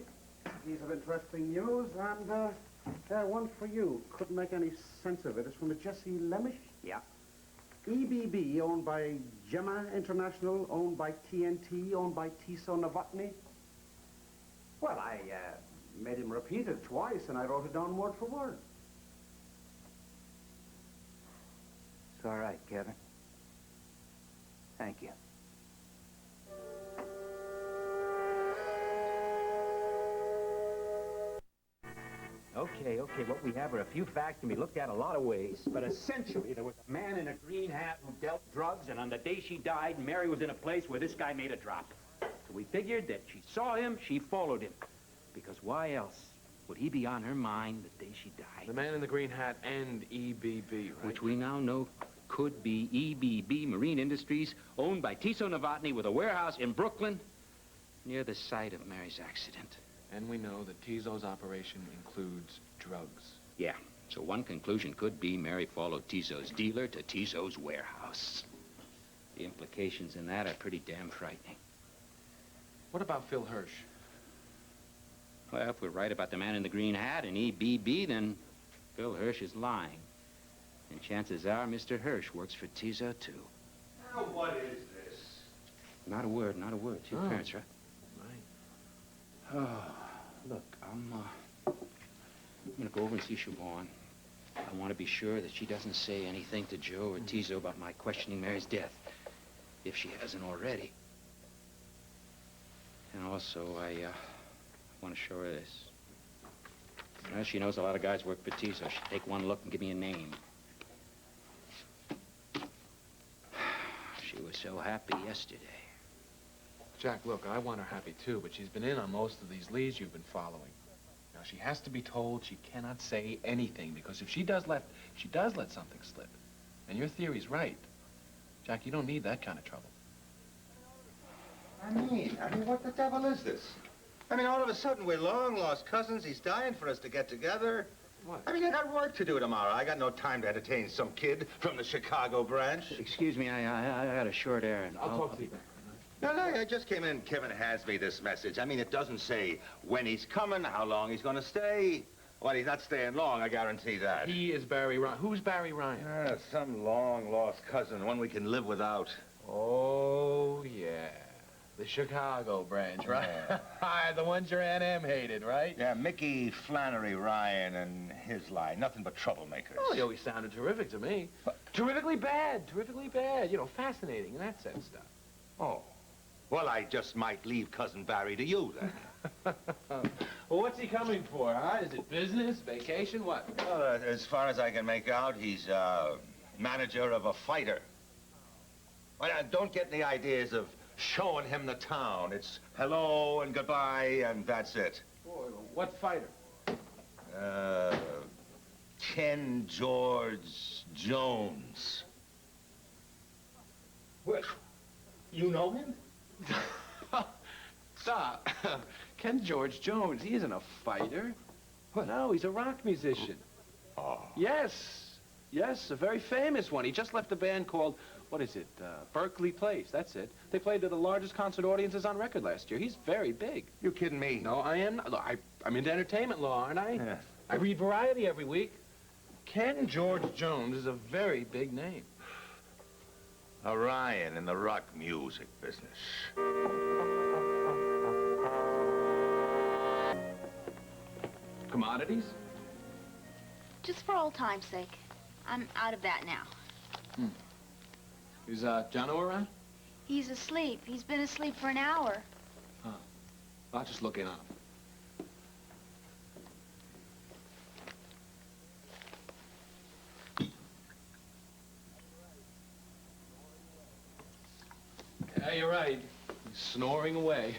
Piece of interesting news. And one for you. Couldn't make any sense of it. It's from a Jesse Lemish. Yeah. EBB, owned by Gemma International, owned by TNT, owned by Tiso Novotny. Well, I made him repeat it twice, and I wrote it down word for word. It's all right, Kevin. Thank you. Okay, what we have are a few facts can be looked at a lot of ways. But essentially, there was a man in a green hat who dealt drugs, and on the day she died, Mary was in a place where this guy made a drop. So we figured that she saw him, she followed him. Because why else would he be on her mind the day she died? The man in the green hat and EBB, right? Which we now know could be EBB Marine Industries, owned by Tiso Novotny, with a warehouse in Brooklyn near the site of Mary's accident. And we know that Tizo's operation includes drugs. Yeah, so one conclusion could be Mary followed Tizo's dealer to Tizo's warehouse. The implications in that are pretty damn frightening. What about Phil Hirsch? Well, if we're right about the man in the green hat and EBB, then Phil Hirsch is lying. And chances are Mr. Hirsch works for Tizo, too. Now, what is this? Not a word, not a word. It's your parents, right? Right. Oh, look, I'm gonna go over and see Siobhan. I want to be sure that she doesn't say anything to Joe or Tizo about my questioning Mary's death, if she hasn't already. And also, I want to show her this. Well, she knows a lot of guys work for Tizo. She'll take one look and give me a name. She was so happy yesterday. Jack, look, I want her happy too, but she's been in on most of these leads you've been following. Now, she has to be told she cannot say anything, because if she does let something slip, and your theory's right, Jack, you don't need that kind of trouble. I mean, what the devil is this? I mean, all of a sudden, we're long-lost cousins. He's dying for us to get together. What? I mean, I got work to do tomorrow. I got no time to entertain some kid from the Chicago branch. Excuse me, I got a short errand. I'll talk to you. No, I just came in. Kevin hands me this message. I mean, it doesn't say when he's coming, how long he's going to stay. Well, he's not staying long, I guarantee that. He is Barry Ryan. Who's Barry Ryan? Some long-lost cousin, one we can live without. Oh, yeah. The Chicago branch, right? Yeah. The ones your Aunt Em hated, right? Yeah, Mickey, Flannery, Ryan, and his line. Nothing but troublemakers. Oh, he always sounded terrific to me. Terrifically bad, terrifically bad. You know, fascinating and that set of stuff. Oh. Well, I just might leave Cousin Barry to you, then. Well, what's he coming for, huh? Is it business, vacation, what? Well, as far as I can make out, he's manager of a fighter. Well, don't get any ideas of showing him the town. It's hello and goodbye, and that's it. Boy, what fighter? Ken George Jones. What? You know him? Stop. Ken George Jones, he isn't a fighter. What? No, he's a rock musician. Oh. Yes, a very famous one. He just left a band called, what is it, Berkeley Place, that's it. They played to the largest concert audiences on record last year. He's very big. You kidding me? No, I am not. Look, I'm into entertainment law, aren't I? Yeah. I read Variety every week. Ken George Jones is a very big name. Orion in the rock music business. Commodities? Just for old time's sake. I'm out of that now. Is, Jono around? He's asleep. He's been asleep for an hour. Huh. I'll just look in on him. Yeah, you're right. He's snoring away.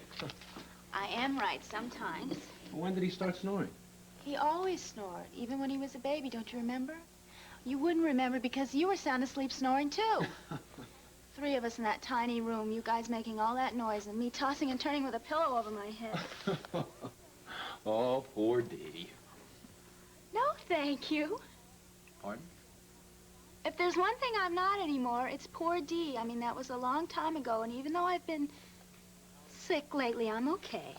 I am right sometimes. When did he start snoring? He always snored, even when he was a baby, don't you remember? You wouldn't remember because you were sound asleep snoring, too. 3 of us in that tiny room, you guys making all that noise and me tossing and turning with a pillow over my head. Oh, poor Dee. No, thank you. Pardon? If there's one thing I'm not anymore, it's poor Dee. I mean, that was a long time ago, and even though I've been sick lately, I'm okay.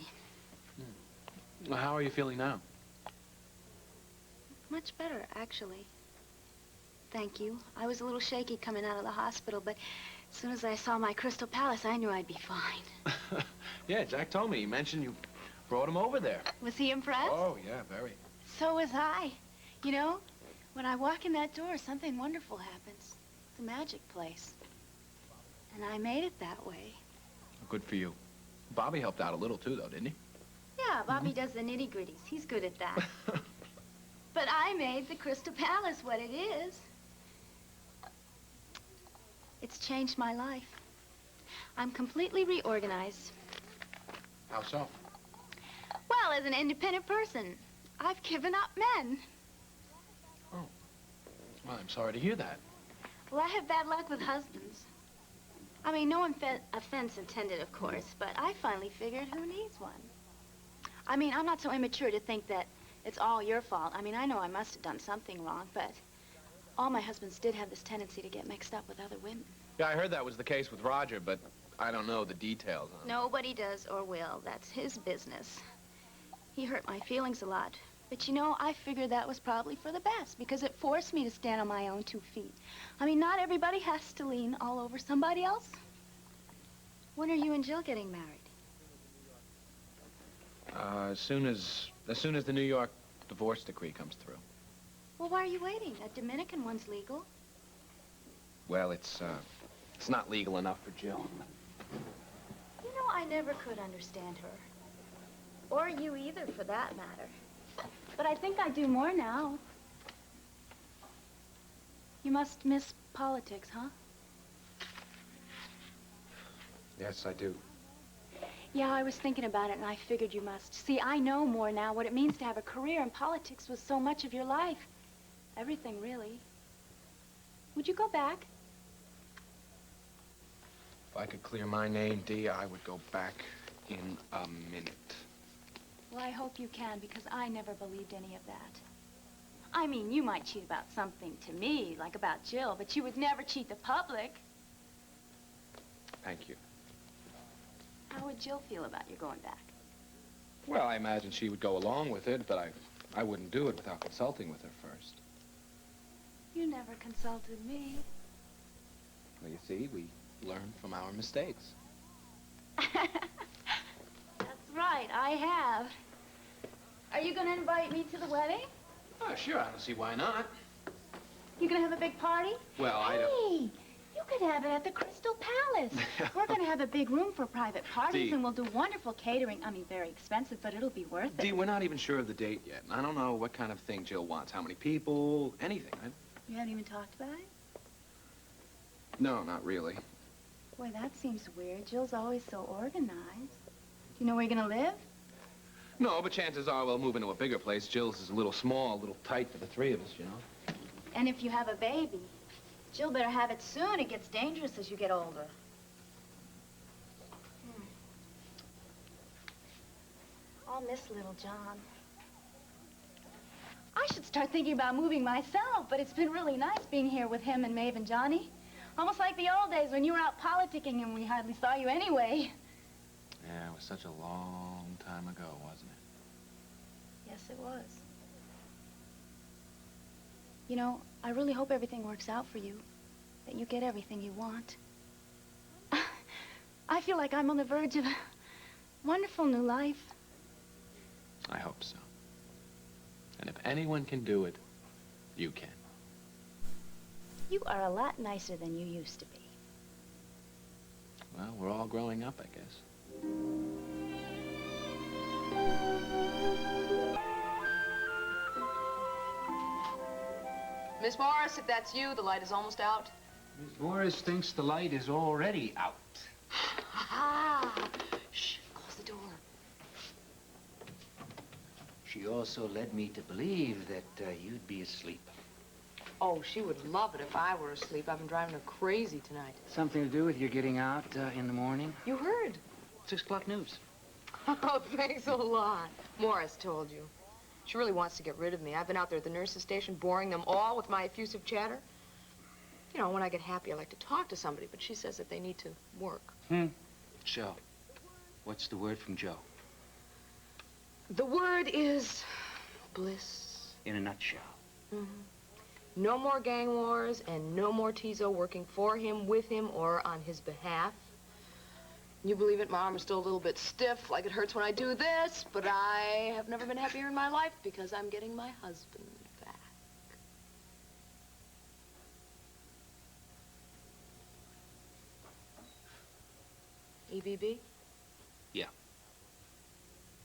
Well, how are you feeling now? Much better, actually. Thank you. I was a little shaky coming out of the hospital, but as soon as I saw my Crystal Palace, I knew I'd be fine. Yeah, Jack told me. He mentioned you brought him over there. Was he impressed? Oh, yeah, very. So was I. You know, when I walk in that door, something wonderful happens. It's a magic place. And I made it that way. Good for you. Bobby helped out a little, too, though, didn't he? Yeah, Bobby does the nitty-gritties. He's good at that. But I made the Crystal Palace what it is. It's changed my life. I'm completely reorganized. How so? Well, as an independent person, I've given up men. Oh. Well, I'm sorry to hear that. Well, I have bad luck with husbands. I mean, no offense intended, of course, but I finally figured who needs one. I mean, I'm not so immature to think that it's all your fault. I mean, I know I must have done something wrong, but all my husbands did have this tendency to get mixed up with other women. Yeah, I heard that was the case with Roger, but I don't know the details on it. Nobody does or will. That's his business. He hurt my feelings a lot. But, you know, I figured that was probably for the best because it forced me to stand on my own 2 feet. I mean, not everybody has to lean all over somebody else. When are you and Jill getting married? As soon as the New York divorce decree comes through. Well, why are you waiting? A Dominican one's legal. Well, it's not legal enough for Jill. You know, I never could understand her. Or you either, for that matter. But I think I do more now. You must miss politics, huh? Yes, I do. Yeah, I was thinking about it, and I figured you must. See, I know more now what it means to have a career, and politics was so much of your life. Everything, really. Would you go back? If I could clear my name, Dee, I would go back in a minute. Well, I hope you can, because I never believed any of that. I mean, you might cheat about something to me, like about Jill, but you would never cheat the public. Thank you. How would Jill feel about you going back? Well, I imagine she would go along with it, but I wouldn't do it without consulting with her first. You never consulted me. Well, you see, we learn from our mistakes. That's right, I have. Are you going to invite me to the wedding? Oh, sure, I don't see why not. You going to have a big party? Well, I don't... Hey, you could have it at the Crystal Palace. We're going to have a big room for private parties, Dee. and we'll do wonderful catering. I mean, very expensive, but it'll be worth it. Dee, we're not even sure of the date yet. I don't know what kind of thing Jill wants, how many people, anything. You haven't even talked about it? No, not really. Boy, that seems weird. Jill's always so organized. Do you know where you're going to live? No, but chances are we'll move into a bigger place. Jill's is a little small, a little tight for the three of us, you know. And if you have a baby, Jill better have it soon. It gets dangerous as you get older. I'll miss little John. I should start thinking about moving myself, but it's been really nice being here with him and Maeve and Johnny. Almost like the old days when you were out politicking and we hardly saw you anyway. Yeah, it was such a long time ago, wasn't it? Yes, it was. You know, I really hope everything works out for you, that you get everything you want. I feel like I'm on the verge of a wonderful new life. I hope so. And if anyone can do it, you can. You are a lot nicer than you used to be. Well, we're all growing up, I guess. Miss Morris, if that's you, the light is almost out. Miss Morris thinks the light is already out. Ah! Shh, close the door. She also led me to believe that you'd be asleep. Oh, she would love it if I were asleep. I've been driving her crazy tonight. Something to do with your getting out in the morning? You heard. 6 o'clock news. Oh, thanks a lot. Morris told you. She really wants to get rid of me. I've been out there at the nurse's station boring them all with my effusive chatter. You know, when I get happy, I like to talk to somebody, but she says that they need to work. Joe. What's the word from Joe? The word is bliss. In a nutshell. No more gang wars and no more Tizo working for him, with him, or on his behalf. You believe it, my arm is still a little bit stiff, like it hurts when I do this, but I have never been happier in my life because I'm getting my husband back. EBB? Yeah.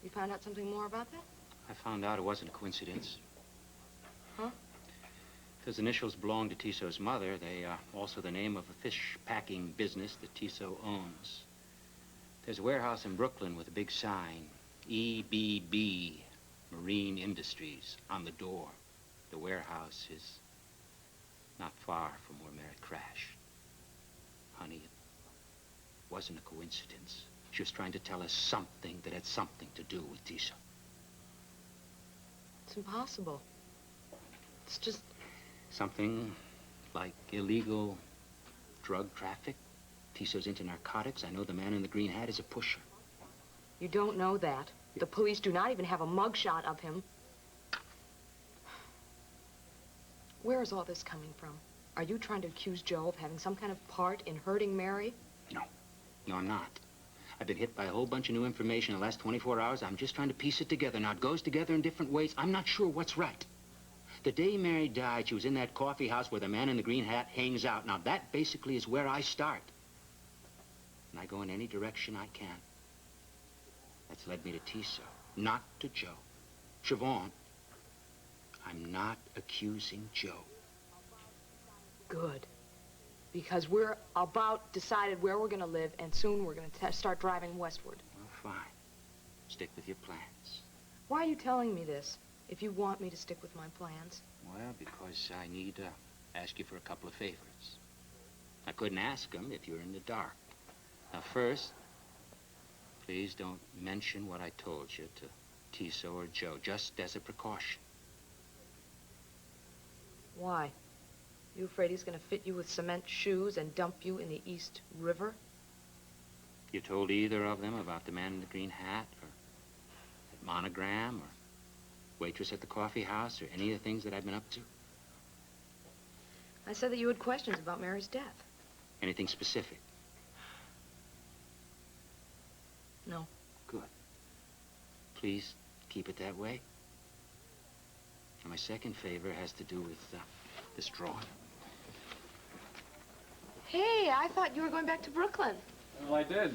You found out something more about that? I found out it wasn't a coincidence. Huh? Those initials belong to Tiso's mother. They are also the name of a fish packing business that Tiso owns. There's a warehouse in Brooklyn with a big sign, EBB, Marine Industries, on the door. The warehouse is not far from where Mary crashed. Honey, it wasn't a coincidence. She was trying to tell us something that had something to do with Tiso. It's impossible. It's just... Something like illegal drug traffic. Tiso's into narcotics. I know the man in the green hat is a pusher. You don't know that. The police do not even have a mugshot of him. Where is all this coming from? Are you trying to accuse Joe of having some kind of part in hurting Mary? No. No, I'm not. I've been hit by a whole bunch of new information in the last 24 hours. I'm just trying to piece it together. Now, it goes together in different ways. I'm not sure what's right. The day Mary died, she was in that coffee house where the man in the green hat hangs out. Now, that basically is where I start. And I go in any direction I can. That's led me to Tiso, not to Joe. Siobhan, I'm not accusing Joe. Good. Because we're about decided where we're going to live, and soon we're going to start driving westward. Well, fine. Stick with your plans. Why are you telling me this, if you want me to stick with my plans? Well, because I need to ask you for a couple of favors. I couldn't ask them if you're in the dark. Now, first, please don't mention what I told you to Tiso or Joe, just as a precaution. Why? You afraid he's going to fit you with cement shoes and dump you in the East River? You told either of them about the man in the green hat, or that monogram, or waitress at the coffee house, or any of the things that I've been up to? I said that you had questions about Mary's death. Anything specific? No. Good. Please keep it that way. And my second favor has to do with this drawing. Hey, I thought you were going back to Brooklyn. Well, I did.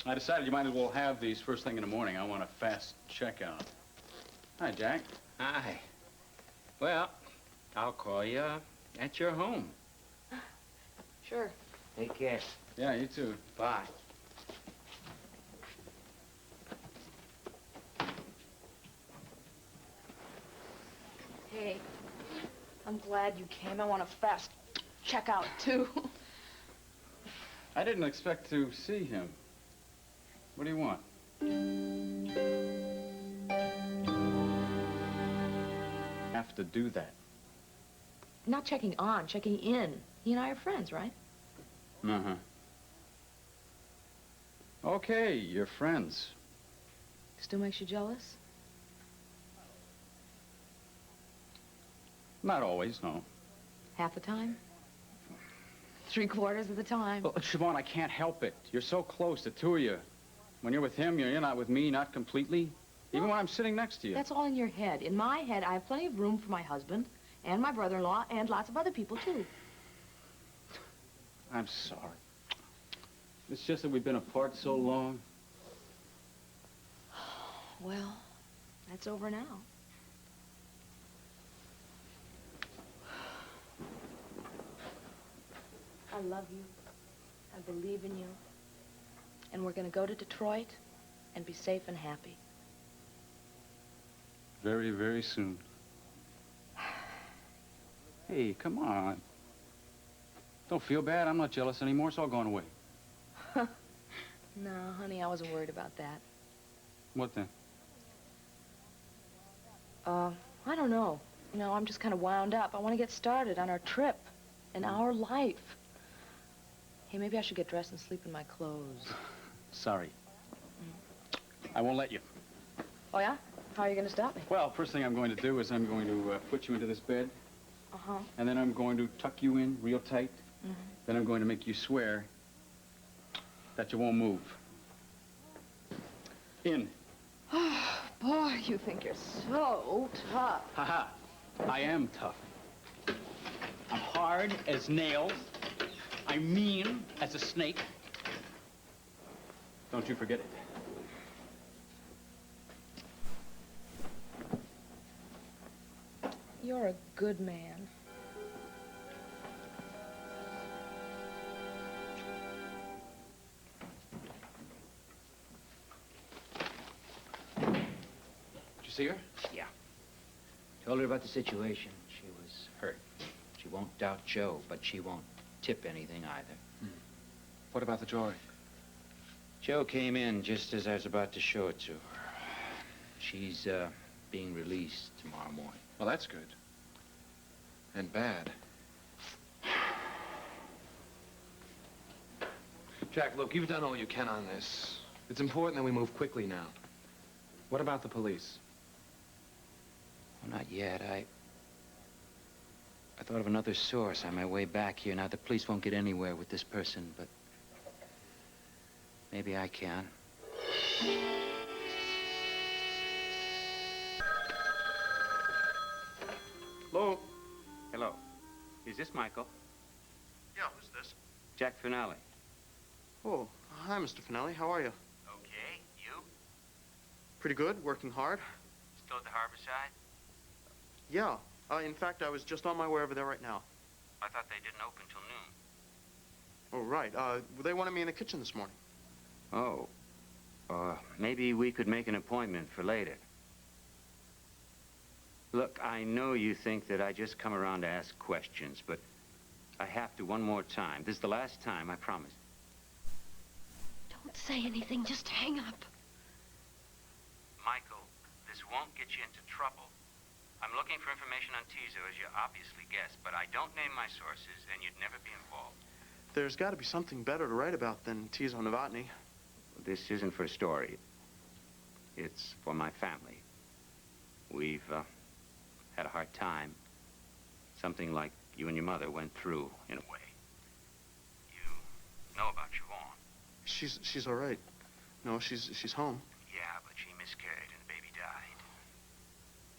I decided you might as well have these first thing in the morning. I want a fast checkout. Hi, Jack. Hi. Well, I'll call you at your home. Sure. Take care. Yeah, you too. Bye. Hey, I'm glad you came. I want a fast checkout, too. I didn't expect to see him. What do you want? Have to do that. Not checking on, checking in. He and I are friends, right? Uh-huh. Okay, you're friends. Still makes you jealous? Not always, no. Half the time? 3/4 of the time? Well, Siobhan, I can't help it. You're so close, the two of you. When you're with him, you're not with me, not completely. Even when I'm sitting next to you. That's all in your head. In my head, I have plenty of room for my husband and my brother-in-law and lots of other people, too. I'm sorry. It's just that we've been apart so long. Well, that's over now. I love you. I believe in you. And we're going to go to Detroit and be safe and happy. Very, very soon. Hey, come on. Don't feel bad. I'm not jealous anymore. It's all gone away. No, honey, I wasn't worried about that. What then? I don't know. You know, I'm just kind of wound up. I want to get started on our trip and our life. Hey, maybe I should get dressed and sleep in my clothes. Sorry. I won't let you. Oh, yeah? How are you going to stop me? Well, first thing I'm going to do is I'm going to put you into this bed. Uh-huh. And then I'm going to tuck you in real tight. Mm-hmm. Then I'm going to make you swear that you won't move. In. Oh, boy, you think you're so tough. Ha-ha. I am tough. I'm hard as nails. I'm mean as a snake. Don't you forget it. You're a good man. Did you see her? Yeah. Told her about the situation. She was hurt. She won't doubt Joe, but she won't tip anything either. What about the drawing? Joe came in just as I was about to show it to her. She's, being released tomorrow morning. Well, that's good. And bad. Jack, look, you've done all you can on this. It's important that we move quickly now. What about the police? Well, not yet. I thought of another source on my way back here. Now, the police won't get anywhere with this person, but maybe I can. Hello? Hello. Is this Michael? Yeah, who's this? Jack Finale. Oh, hi, Mr. Finelli. How are you? Okay. You? Pretty good. Working hard. Still at the harbor side? Yeah. In fact, I was just on my way over there right now. I thought they didn't open till noon. Oh, right. They wanted me in the kitchen this morning. Oh. Maybe we could make an appointment for later. Look, I know you think that I just come around to ask questions, but I have to one more time. This is the last time, I promise. Don't say anything. Just hang up. Michael, this won't get you into trouble. I'm looking for information on Tizo, as you obviously guessed, but I don't name my sources, and you'd never be involved. There's got to be something better to write about than Tizo Novotny. This isn't for a story. It's for my family. We've had a hard time. Something like you and your mother went through, in a way. You know about Siobhan. She's all right. No, she's home. Yeah, but she miscarried and the baby died.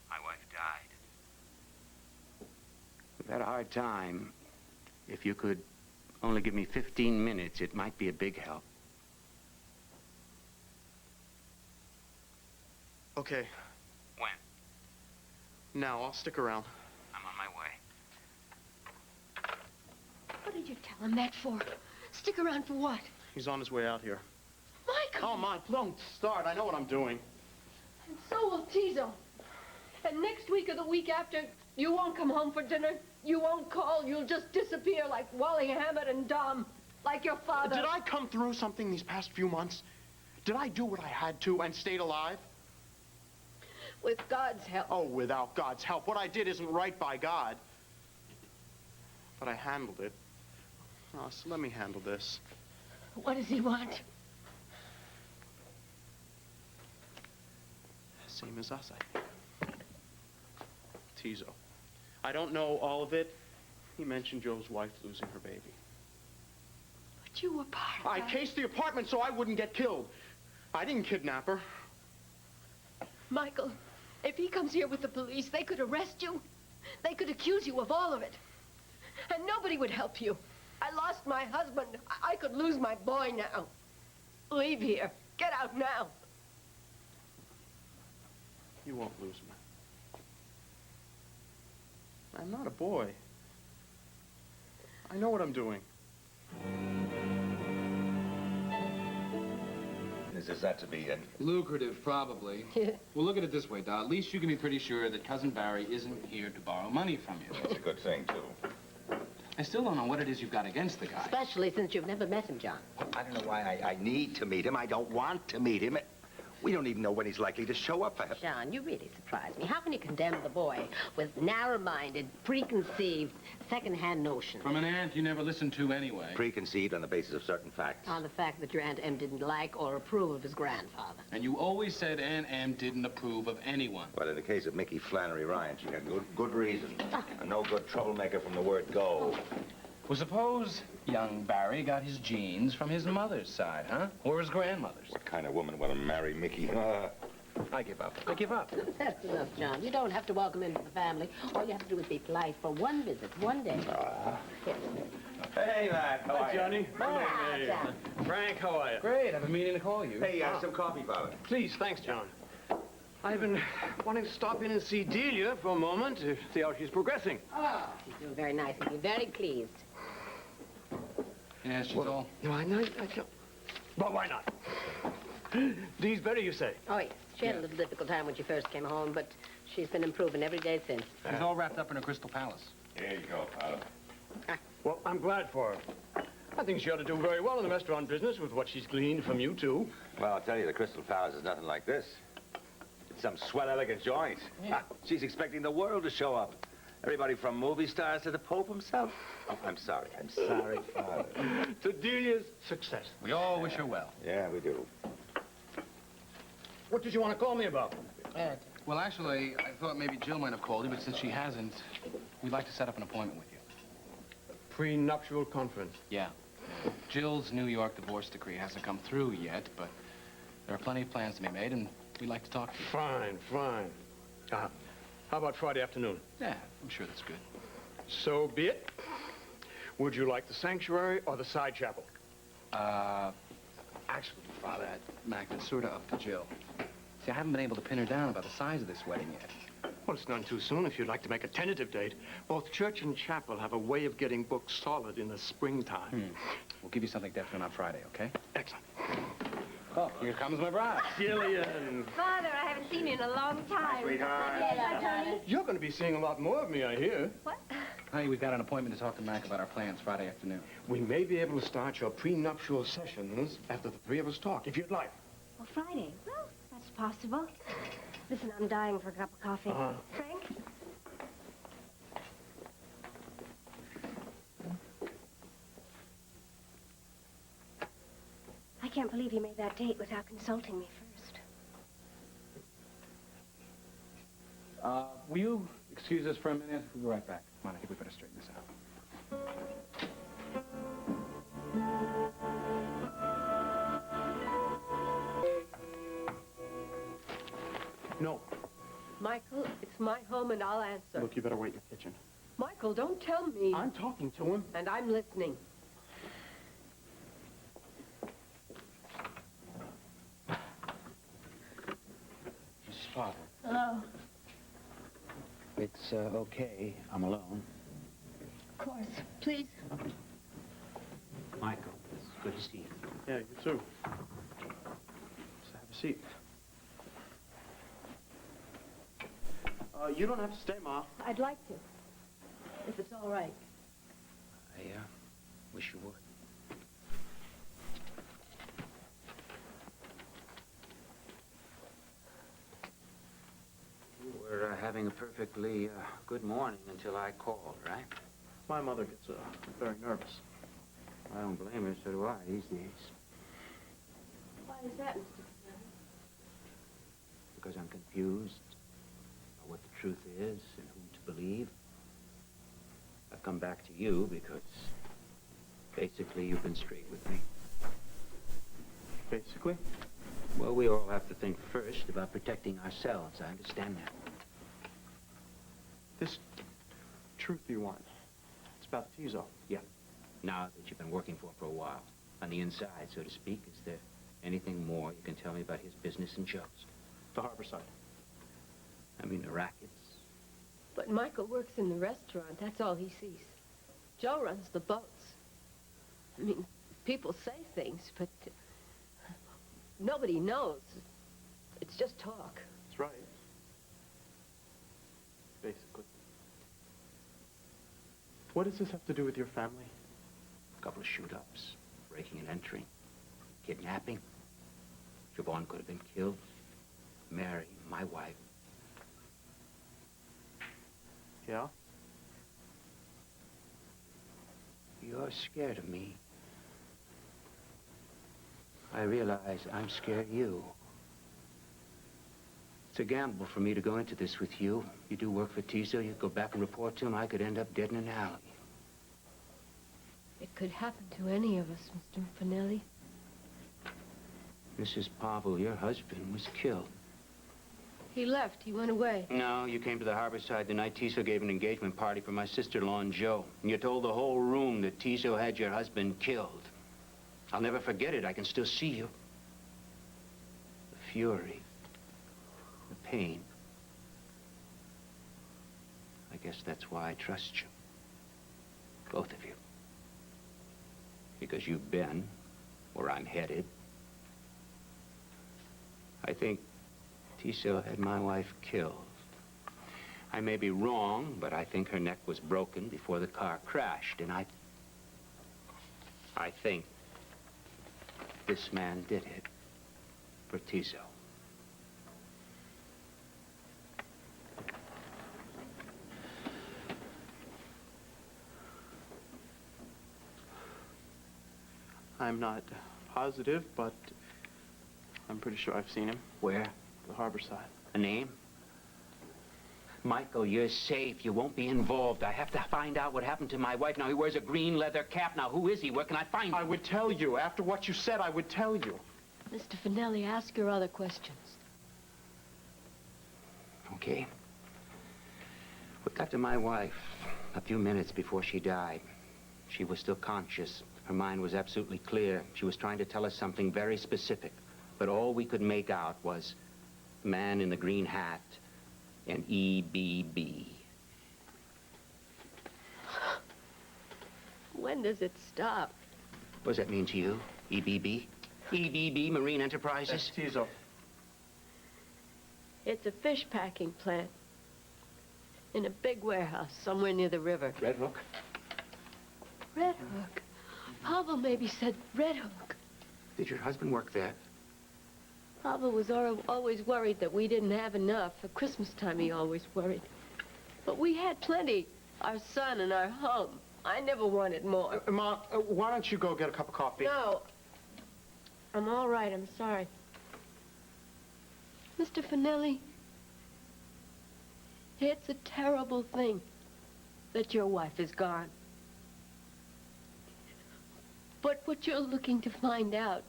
My wife died. We've had a hard time. If you could only give me 15 minutes, it might be a big help. Okay. When? Now, I'll stick around. I'm on my way. What did you tell him that for? Stick around for what? He's on his way out here. Michael! Come on, don't start. I know what I'm doing. And so will Tizo. And next week or the week after, you won't come home for dinner. You won't call. You'll just disappear like Wally Hammett and Dom. Like your father. Did I come through something these past few months? Did I do what I had to and stayed alive? With God's help. Oh, without God's help. What I did isn't right by God. But I handled it. Oh, so let me handle this. What does he want? Same as us, I think. Tizo. I don't know all of it. He mentioned Joe's wife losing her baby. But you were part of I that. cased the apartment so I wouldn't get killed. I didn't kidnap her. Michael, if he comes here with the police, they could arrest you. They could accuse you of all of it. And nobody would help you. I lost my husband. I could lose my boy now. Leave here. Get out now. You won't lose me. I'm not a boy. I know what I'm doing. Is that to be in? Lucrative, probably. Well, look at it this way, Doc. At least you can be pretty sure that Cousin Barry isn't here to borrow money from you. It's a good thing, too. I still don't know what it is you've got against the guy. Especially since you've never met him, John. I don't know why I need to meet him. I don't want to meet him. We don't even know when he's likely to show up. John, you really surprise me. How can you condemn the boy with narrow-minded, preconceived, second-hand notions? From an aunt you never listened to anyway. Preconceived on the basis of certain facts. On the fact that your Aunt Em didn't like or approve of his grandfather. And you always said Aunt Em didn't approve of anyone. Well, in the case of Mickey Flannery Ryan, she had good reason. A no-good troublemaker from the word go. Well, suppose young Barry got his genes from his mother's side, huh? Or his grandmother's. What kind of woman will marry Mickey? I give up. I give up. That's enough, John. You don't have to welcome him to the family. All you have to do is be polite for one visit, one day. Here. Hey, Matt. How are you? Johnny. Hey, John. Frank, how are you? Great. I've been meaning to call you. Hey, some coffee, Father. Please, thanks, John. I've been wanting to stop in and see Delia for a moment to see how she's progressing. Oh, she's doing very nice. I'll be very pleased. Yeah, she's all... Why not? But why not? Dee's better, you say? Oh, yes. She had a little difficult time when she first came home, but she's been improving every day since. She's all wrapped up in a crystal palace. Here you go, Father. Well, I'm glad for her. I think she ought to do very well in the restaurant business with what she's gleaned from you, too. Well, I'll tell you, the Crystal Palace is nothing like this. It's some swell, elegant joint. Yeah. She's expecting the world to show up. Everybody from movie stars to the Pope himself. Oh, I'm sorry, Father. To Delia's success. We all wish her well. Yeah, we do. What did you want to call me about? Well, actually, I thought maybe Jill might have called you, but since she hasn't, we'd like to set up an appointment with you. Prenuptial conference. Yeah. Jill's New York divorce decree hasn't come through yet, but there are plenty of plans to be made, and we'd like to talk to you. Fine. How about Friday afternoon? Yeah, I'm sure that's good. So be it. Would you like the sanctuary or the side chapel? Actually, Father, Mac, it's sort of up to Jill. See, I haven't been able to pin her down about the size of this wedding yet. Well, it's none too soon if you'd like to make a tentative date. Both church and chapel have a way of getting booked solid in the springtime. We'll give you something definite on Friday, okay? Excellent. Oh, here comes my bride. Jillian. Father, I haven't seen you in a long time. Sweetheart. Hi, Johnny. You're going to be seeing a lot more of me, I hear. What? Hey, we've got an appointment to talk to Mac about our plans Friday afternoon. We may be able to start your prenuptial sessions after the three of us talk, if you'd like. Well, Friday. Well, that's possible. Listen, I'm dying for a cup of coffee. Frank? date without consulting me first. Will you excuse us for a minute? We'll be right back. Come on, I think we better straighten this out. No. Michael, it's my home and I'll answer. Look, you better wait in the kitchen. Michael, don't tell me. I'm talking to him. And I'm listening. Mrs. Potter. Hello. It's okay. I'm alone. Of course. Please. Michael, it's good to see you. Yeah, you too. Just have a seat. You don't have to stay, Ma. I'd like to. If it's all right. I wish you would. You were having a perfectly good morning until I called, right? My mother gets very nervous. I don't blame her, so do I these days. Why is that, Mr. Fennelly? Because I'm confused about what the truth is and whom to believe. I've come back to you because basically you've been straight with me. Basically? Well, we all have to think first about protecting ourselves. I understand that. This truth you want, it's about Tizo. Yeah. Now that you've been working for a while, on the inside, so to speak, is there anything more you can tell me about his business and Joe's? The harbor side. I mean, the rackets. But Michael works in the restaurant. That's all he sees. Joe runs the boats. I mean, people say things, but nobody knows. It's just talk. That's right. Basically. What does this have to do with your family? A couple of shoot-ups, breaking and entering, kidnapping. Siobhan could have been killed. Mary, my wife. Yeah? You're scared of me. I realize I'm scared of you. It's a gamble for me to go into this with you. You do work for Tizo, you go back and report to him, I could end up dead in an alley. It could happen to any of us, Mr. Finelli. Mrs. Pavel, your husband was killed. He left. He went away. No, you came to the harbor side the night Tizo gave an engagement party for my sister-in-law and Joe. And you told the whole room that Tizo had your husband killed. I'll never forget it. I can still see you. The fury. The pain. I guess that's why I trust you. Both of you. Because you've been where I'm headed. I think Tizo had my wife killed. I may be wrong, but I think her neck was broken before the car crashed, and I think this man did it for Tizo. I'm not positive, but I'm pretty sure I've seen him. Where? The harbor side. A name? Michael, you're safe. You won't be involved. I have to find out what happened to my wife. Now, he wears a green leather cap. Now, who is he? Where can I find him? I would tell you. After what you said, I would tell you. Mr. Finelli, ask your other questions. Okay. We got to my wife a few minutes before she died. She was still conscious. Her mind was absolutely clear. She was trying to tell us something very specific. But all we could make out was man in the green hat and EBB. When does it stop? What does that mean to you? EBB? EBB, Marine Enterprises? That's Tizo. It's a fish packing plant. In a big warehouse somewhere near the river. Red Hook? Red Hook? Pavel maybe said Red Hook. Did your husband work there? Pavel was always worried that we didn't have enough. At Christmas time, he always worried. But we had plenty. Our son and our home. I never wanted more. Ma, why don't you go get a cup of coffee? No. I'm all right. I'm sorry. Mr. Finelli, it's a terrible thing that your wife is gone. But what you're looking to find out,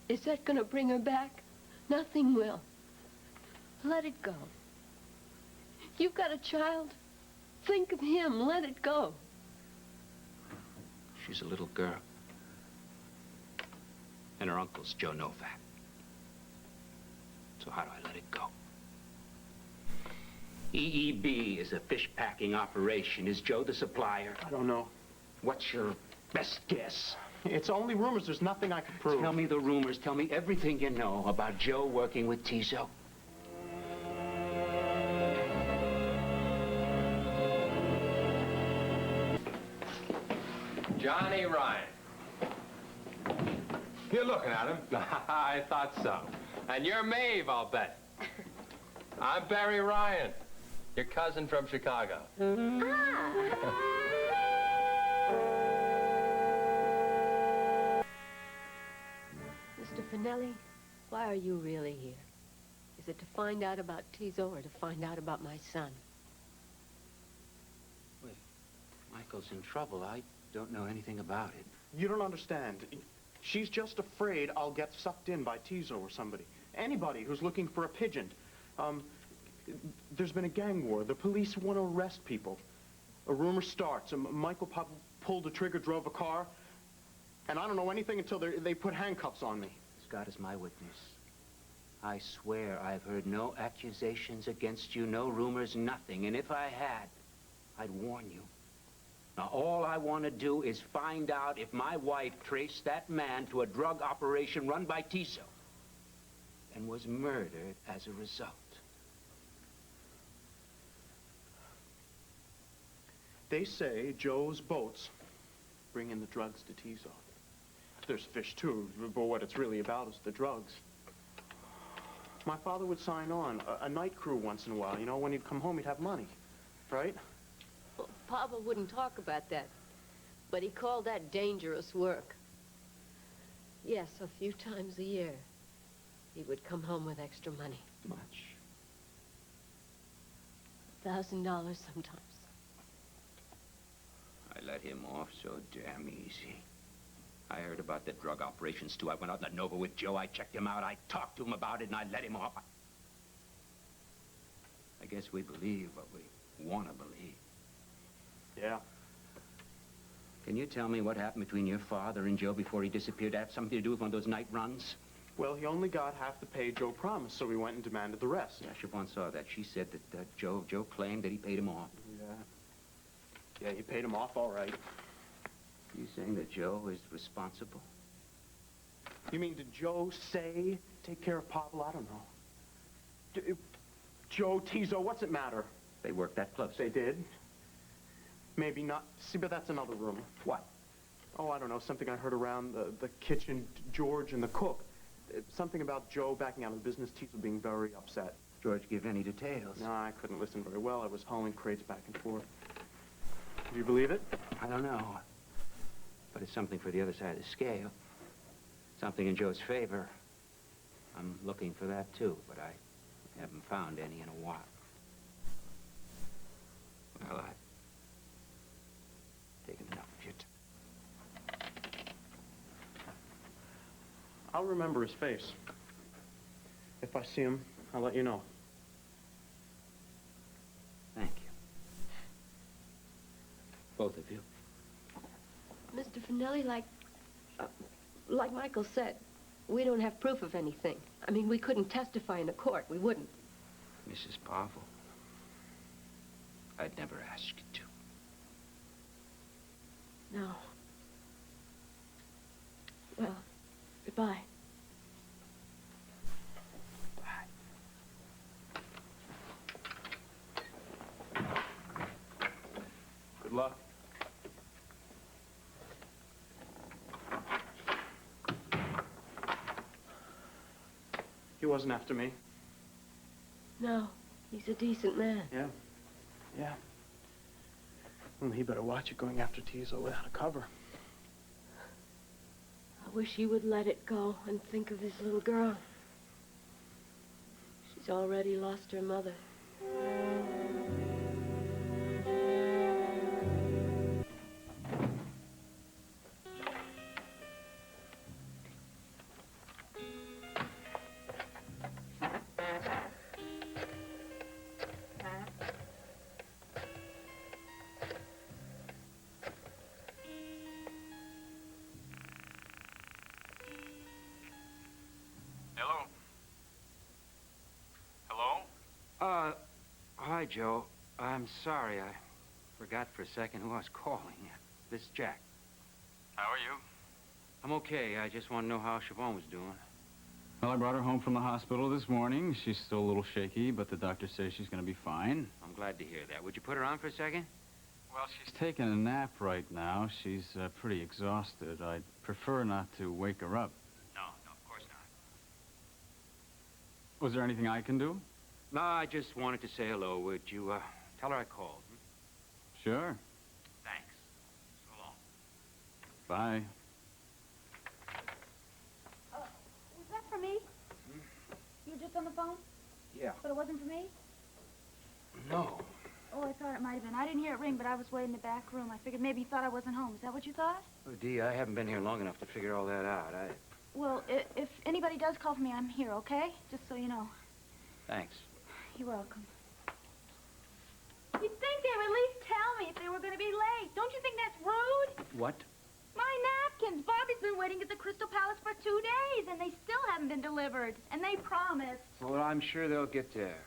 is that going to bring her back? Nothing will. Let it go. You've got a child. Think of him. Let it go. She's a little girl. And her uncle's Joe Novak. So how do I let it go? EEB is a fish-packing operation. Is Joe the supplier? I don't know. What's your best guess? It's only rumors. There's nothing I can prove. Tell me the rumors. Tell me everything you know about Joe working with Tizo. Johnny Ryan. You're looking at him. I thought so. And you're Maeve, I'll bet. I'm Barry Ryan, your cousin from Chicago. Mr. Finelli, why are you really here? Is it to find out about Tizo or to find out about my son? Wait, Michael's in trouble. I don't know anything about it. You don't understand. She's just afraid I'll get sucked in by Tizo or somebody. Anybody who's looking for a pigeon. There's been a gang war. The police want to arrest people. A rumor starts. Michael pulled the trigger, drove a car, and I don't know anything until they put handcuffs on me. God is my witness. I swear I've heard no accusations against you, no rumors, nothing. And if I had, I'd warn you. Now, all I want to do is find out if my wife traced that man to a drug operation run by Tizo and was murdered as a result. They say Joe's boats bring in the drugs to Tizo. There's fish, too, but what it's really about is the drugs. My father would sign on, a night crew once in a while. You know, when he'd come home, he'd have money, right? Well, Papa wouldn't talk about that, but he called that dangerous work. Yes, a few times a year, he would come home with extra money. Much? $1,000 sometimes. I let him off so damn easy. I heard about the drug operations, too. I went out in the Nova with Joe. I checked him out. I talked to him about it, and I let him off. I guess we believe what we want to believe. Yeah. Can you tell me what happened between your father and Joe before he disappeared? Have something to do with one of those night runs? Well, he only got half the pay Joe promised, so we went and demanded the rest. Yeah, Siobhan saw that. She said that Joe claimed that he paid him off. Yeah, he paid him off all right. You saying that Joe is responsible? You mean, did Joe say take care of Pavel? I don't know. Joe, Tizo, what's it matter? They worked that close. They did. Maybe not. See, but that's another rumor. What? Oh, I don't know. Something I heard around the kitchen, George and the cook. Something about Joe backing out of the business, Tizo being very upset. George give any details? No, I couldn't listen very well. I was hauling crates back and forth. Do you believe it? I don't know. But it's something for the other side of the scale. Something in Joe's favor. I'm looking for that, too, but I haven't found any in a while. Well, I've taken enough of your time. I'll remember his face. If I see him, I'll let you know. Thank you. Both of you. Mr. Finelli, like Michael said, we don't have proof of anything. I mean, we couldn't testify in a court. We wouldn't. Mrs. Pavel, I'd never ask you to. No. Well, goodbye. Good luck. He wasn't after me. No, he's a decent man. Yeah. Well, he better watch it going after Tizo without a cover. I wish he would let it go and think of his little girl. She's already lost her mother. Hello? Hello? Hi, Joe. I'm sorry. I forgot for a second who I was calling. This is Jack. How are you? I'm okay. I just want to know how Siobhan was doing. Well, I brought her home from the hospital this morning. She's still a little shaky, but the doctor says she's going to be fine. I'm glad to hear that. Would you put her on for a second? Well, she's taking a nap right now. She's pretty exhausted. I'd prefer not to wake her up. No, of course not. Was there anything I can do? No, I just wanted to say hello. Would you, tell her I called? Sure. Thanks. So long. Bye. Was that for me? You were just on the phone? Yeah. But it wasn't for me? No. Oh, I thought it might have been. I didn't hear it ring, but I was way in the back room. I figured maybe you thought I wasn't home. Is that what you thought? Oh, Dee, I haven't been here long enough to figure all that out. Well, if anybody does call for me, I'm here, okay? Just so you know. Thanks. You're welcome. You'd think they would at least tell me if they were going to be late. Don't you think that's rude? What? My napkins. Bobby's been waiting at the Crystal Palace for 2 days, and they still haven't been delivered. And they promised. Well, I'm sure they'll get there.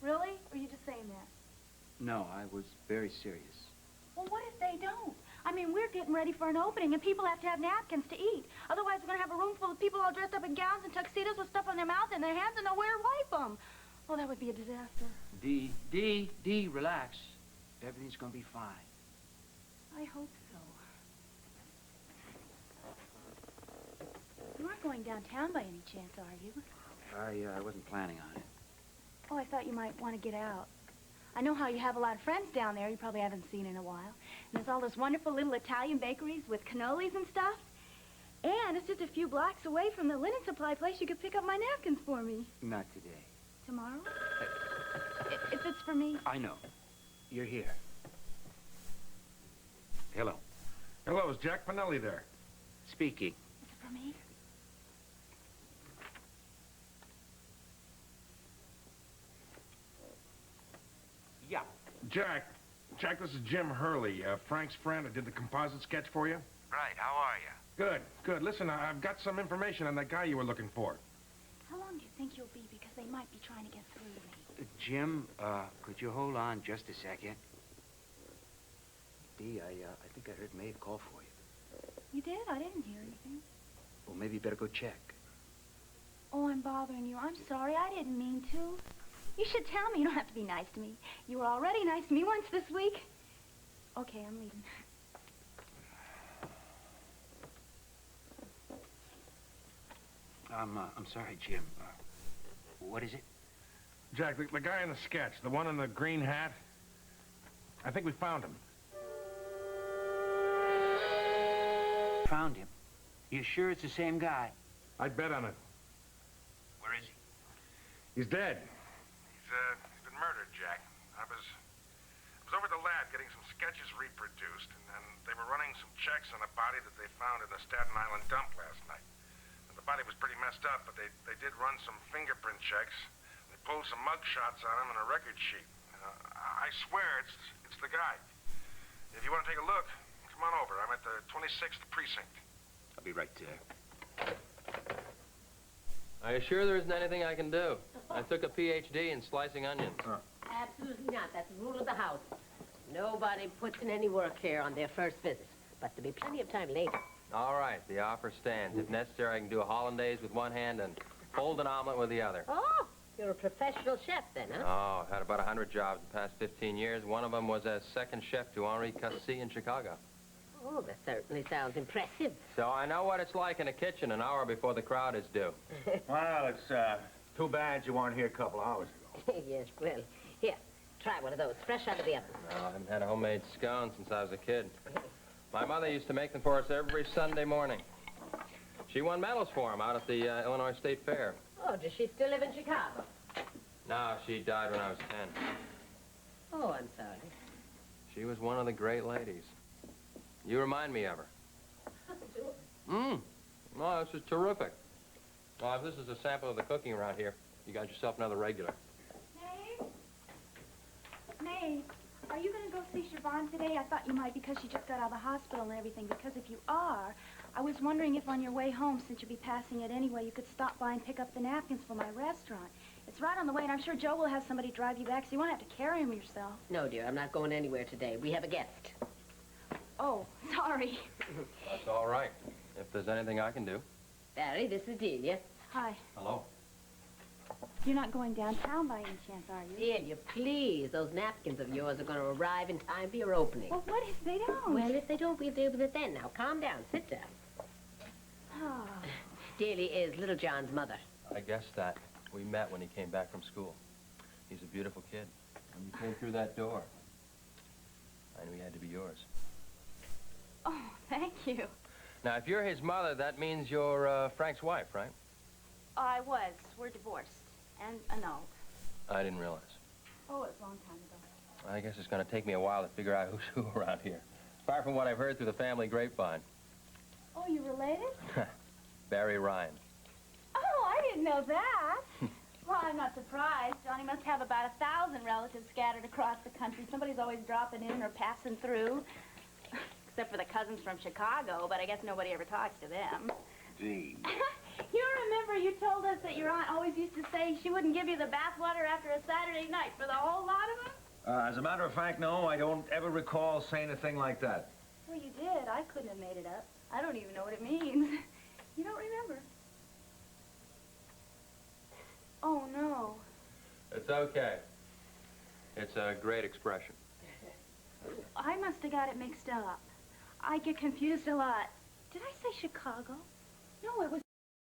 Really? Or are you just saying that? No, I was very serious. Well, what if they don't? I mean, we're getting ready for an opening, and people have to have napkins to eat. Otherwise, we're going to have a room full of people all dressed up in gowns and tuxedos with stuff on their mouth and their hands and nowhere to wipe them. Oh, that would be a disaster. Dee, relax. Everything's going to be fine. I hope so. You aren't going downtown by any chance, are you? I wasn't planning on it. Oh, I thought you might want to get out. I know how you have a lot of friends down there you probably haven't seen in a while. And there's all those wonderful little Italian bakeries with cannolis and stuff. And it's just a few blocks away from the linen supply place. You could pick up my napkins for me. Not today. Tomorrow? If it's for me. I know. You're here. Hello. Hello, is Jack Pinelli there? Speaking. Is it for me? Yeah. Jack, this is Jim Hurley, Frank's friend. I did the composite sketch for you. Right, how are you? Good. Listen, I've got some information on that guy you were looking for. How long do you think you'll be? Because they might be trying to get through to me. Jim, could you hold on just a second? Dee, I think I heard Maeve call for you. You did? I didn't hear anything. Well, maybe you better go check. Oh, I'm bothering you. I'm sorry. I didn't mean to. You should tell me. You don't have to be nice to me. You were already nice to me once this week. Okay, I'm leaving. I'm sorry, Jim. What is it? Jack, the guy in the sketch, the one in the green hat, I think we found him. Found him? You sure it's the same guy? I'd bet on it. Where is he? He's dead. He's been murdered, Jack. I was over at the lab getting some sketches reproduced, and then they were running some checks on a body that they found in the Staten Island dump last night. And the body was pretty messed up, but they did run some fingerprint checks. They pulled some mug shots on him and a record sheet. I swear it's the guy. If you want to take a look, come on over. I'm at the 26th precinct. I'll be right there. Are you sure there isn't anything I can do? I took a PhD in slicing onions. Absolutely not. That's the rule of the house. Nobody puts in any work here on their first visit. But there'll be plenty of time later. All right, the offer stands. If necessary, I can do a hollandaise with one hand and fold an omelet with the other. Oh, you're a professional chef then, huh? Oh, I've had about 100 jobs in the past 15 years. One of them was as second chef to Henri Cassis in Chicago. Oh, that certainly sounds impressive. So I know what it's like in a kitchen an hour before the crowd is due. Well, it's too bad you weren't here a couple hours ago. Yes, well, here, try one of those, fresh out of the oven. No, I haven't had a homemade scone since I was a kid. My mother used to make them for us every Sunday morning. She won medals for him out at the Illinois State Fair. Oh, does she still live in Chicago? No, she died when I was 10. Oh, I'm sorry. She was one of the great ladies. You remind me of her. No, this is terrific. Well, if this is a sample of the cooking around here, you got yourself another regular. Maeve, are you going to go see Siobhan today? I thought you might because she just got out of the hospital and everything. Because if you are, I was wondering if on your way home, since you'll be passing it anyway, you could stop by and pick up the napkins for my restaurant. It's right on the way, and I'm sure Joe will have somebody drive you back, so you won't have to carry them yourself. No, dear, I'm not going anywhere today. We have a guest. Oh, sorry. That's all right. If there's anything I can do. Barry, this is Delia. Hi. Hello. You're not going downtown by any chance, are you? Delia, please. Those napkins of yours are going to arrive in time for your opening. Well, what if they don't? Well, if they don't, we'll deal with it then. Now, calm down. Sit down. Oh. Delia is Little John's mother. I guess that. We met when he came back from school. He's a beautiful kid. When you came through that door, I knew he had to be yours. Oh, thank you. Now, if you're his mother, that means you're Frank's wife, right? I was. We're divorced. And annulled. I didn't realize. Oh, it was a long time ago. I guess it's going to take me a while to figure out who's who around here. Apart from what I've heard through the family grapevine. Oh, you related? Barry Ryan. Oh, I didn't know that. Well, I'm not surprised. Johnny must have about 1,000 relatives scattered across the country. Somebody's always dropping in or passing through. Except for the cousins from Chicago, but I guess nobody ever talks to them. Gee. You remember you told us that your aunt always used to say she wouldn't give you the bathwater after a Saturday night for the whole lot of them? As a matter of fact, no, I don't ever recall saying a thing like that. Well, you did. I couldn't have made it up. I don't even know what it means. You don't remember? Oh, no. It's okay. It's a great expression. I must have got it mixed up. I get confused a lot. Did I say Chicago? No, it was